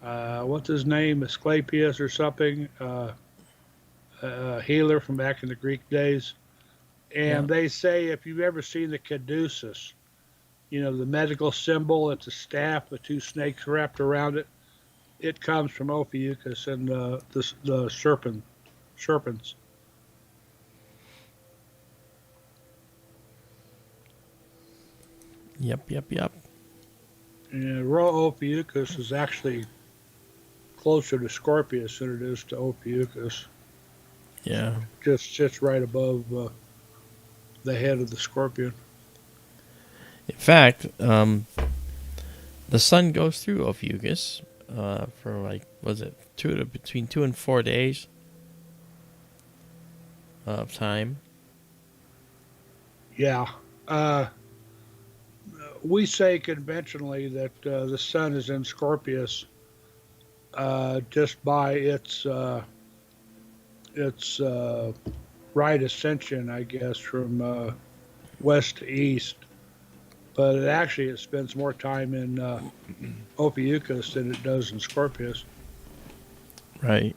what's his name, Asclepius or something, a healer from back in the Greek days. Yeah. And they say if you've ever seen the caduceus, the medical symbol, it's a staff with two snakes wrapped around it. It comes from Ophiuchus and the serpents. Yep. Yep. Yep. And Rho Ophiuchus is actually closer to Scorpius than it is to Ophiuchus. Yeah. Just sits right above the head of the scorpion. In fact, the sun goes through Ophiuchus for like, was it between 2 and 4 days of time? Yeah. We say conventionally that the sun is in Scorpius just by its right ascension, I guess, from west to east. But it spends more time in Ophiuchus than it does in Scorpius. Right.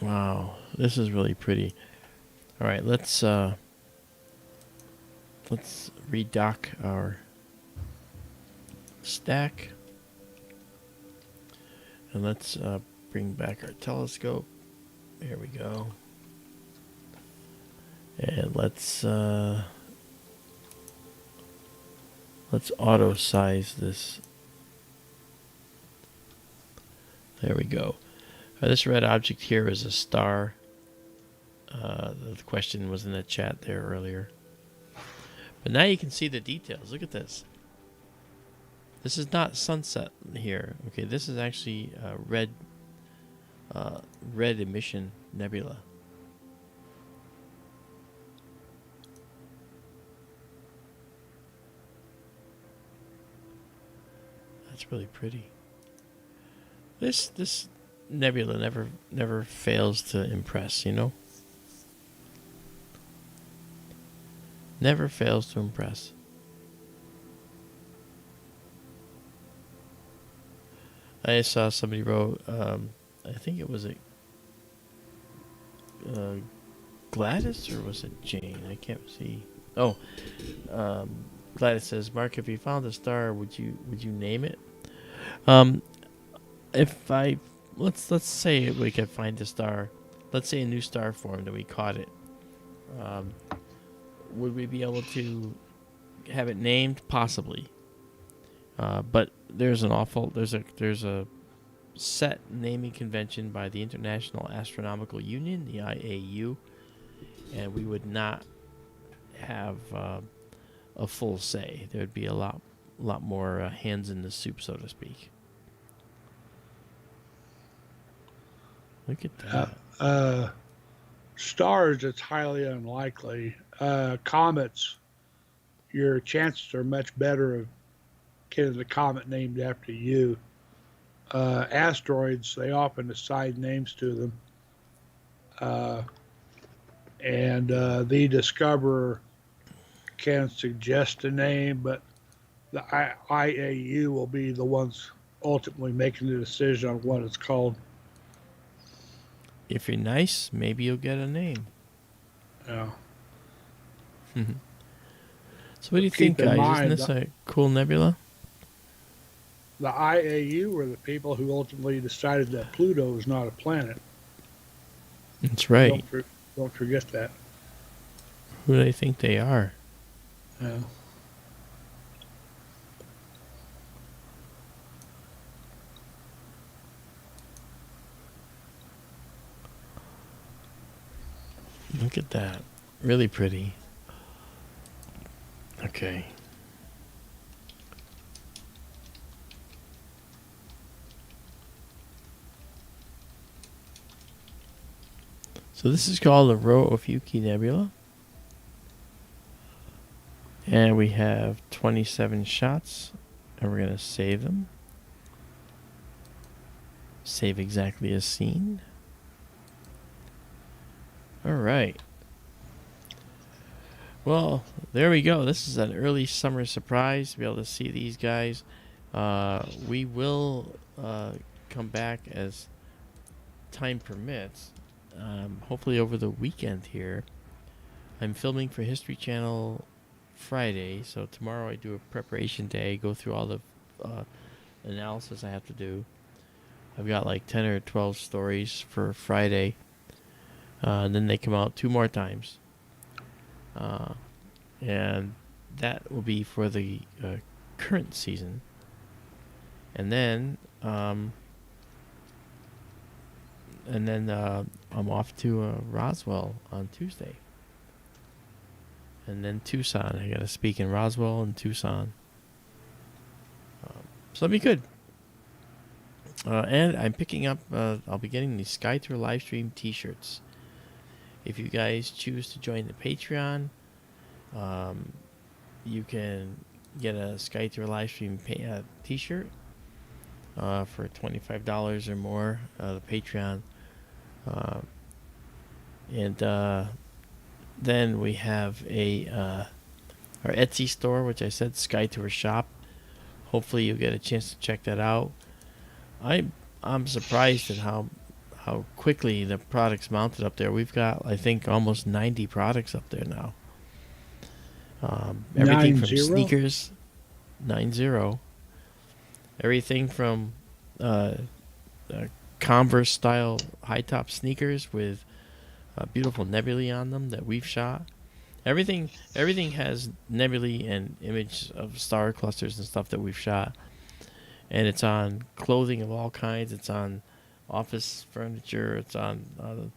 Wow, this is really pretty. All right, let's redock our stack, and let's bring back our telescope. Here we go. And let's auto size this. There we go. This red object here is a star. The question was in the chat there earlier. But now you can see the details. Look at this. This is not sunset here. Okay, this is actually red emission nebula. That's really pretty. This nebula never fails to impress, Never fails to impress. I saw somebody wrote, I think it was Gladys, or was it Jane? I can't see. Oh, Gladys says, Mark, if you found a star, would you name it? If I let's say we could find a star, let's say a new star formed and we caught it. Would we be able to have it named? Possibly. But there's a set naming convention by the International Astronomical Union, the IAU, and we would not have a full say. There would be a lot more hands in the soup, so to speak. Look at that. Stars, it's highly unlikely. Comets, your chances are much better of getting the comet named after you. Asteroids, they often assign names to them. And the discoverer can suggest a name, but the IAU will be the ones ultimately making the decision on what it's called. If you're nice, maybe you'll get a name. Yeah. So what do you think, guys? Isn't this a cool nebula? The IAU were the people who ultimately decided that Pluto is not a planet. That's right. Don't forget that. Who do they think they are? Yeah. Look at that. Really pretty. Okay. So this is called the Rho Ophiuchi Nebula. And we have 27 shots. And we're going to save them. Save exactly as seen. Alright. Well, there we go. This is an early summer surprise to be able to see these guys. We will come back as time permits. Hopefully over the weekend here. I'm filming for History Channel Friday, so tomorrow I do a preparation day, go through all the analysis I have to do. I've got like 10 or 12 stories for Friday. And then they come out 2 more times. And that will be for the current season. And then I'm off to Roswell on Tuesday. And then Tucson. I got to speak in Roswell and Tucson. So that'll be good. And I'm picking up, I'll be getting the SkyTour Livestream t-shirts. If you guys choose to join the Patreon, you can get a SkyTour Livestream t-shirt for $25 or more. The Patreon. And then we have our Etsy store, which I said SkyTourShop. Hopefully you'll get a chance to check that out. I'm surprised at how quickly the products mounted up there. We've got, I think, almost 90 products up there now. Everything from sneakers, 90. Everything from Converse style high top sneakers with beautiful nebulae on them that we've shot. Everything has nebulae and image of star clusters and stuff that we've shot. And it's on clothing of all kinds. It's on office furniture. It's on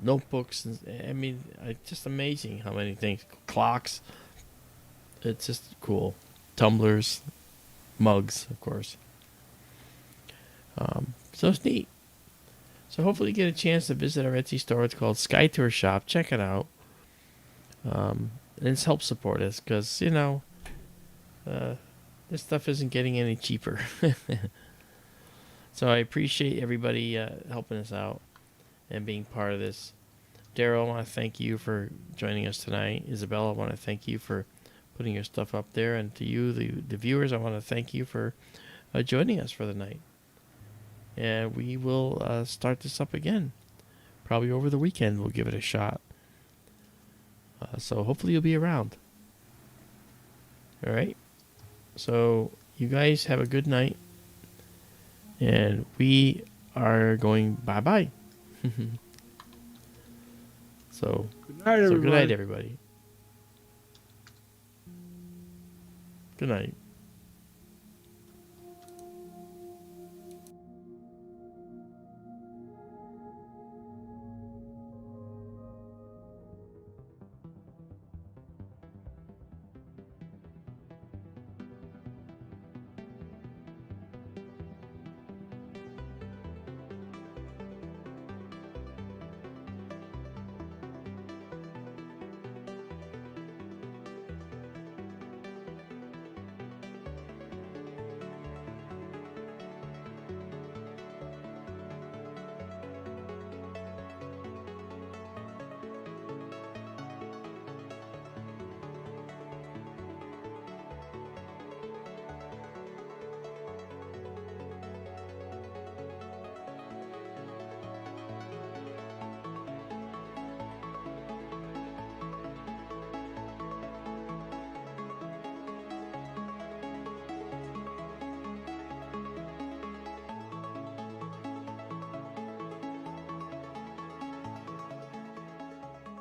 notebooks. I mean, it's just amazing how many things. Clocks. It's just cool. Tumblers, mugs, of course. So it's neat. So hopefully you get a chance to visit our Etsy store. It's called SkyTourShop. Check it out. And it's help support us because, you know, this stuff isn't getting any cheaper. So I appreciate everybody helping us out and being part of this. Daryl, I want to thank you for joining us tonight. Izabela, I want to thank you for putting your stuff up there. And to you, the viewers, I want to thank you for joining us for the night. And we will start this up again. Probably over the weekend we'll give it a shot. So hopefully you'll be around. All right. So you guys have a good night. And we are going bye-bye. So good night, everybody. Good night.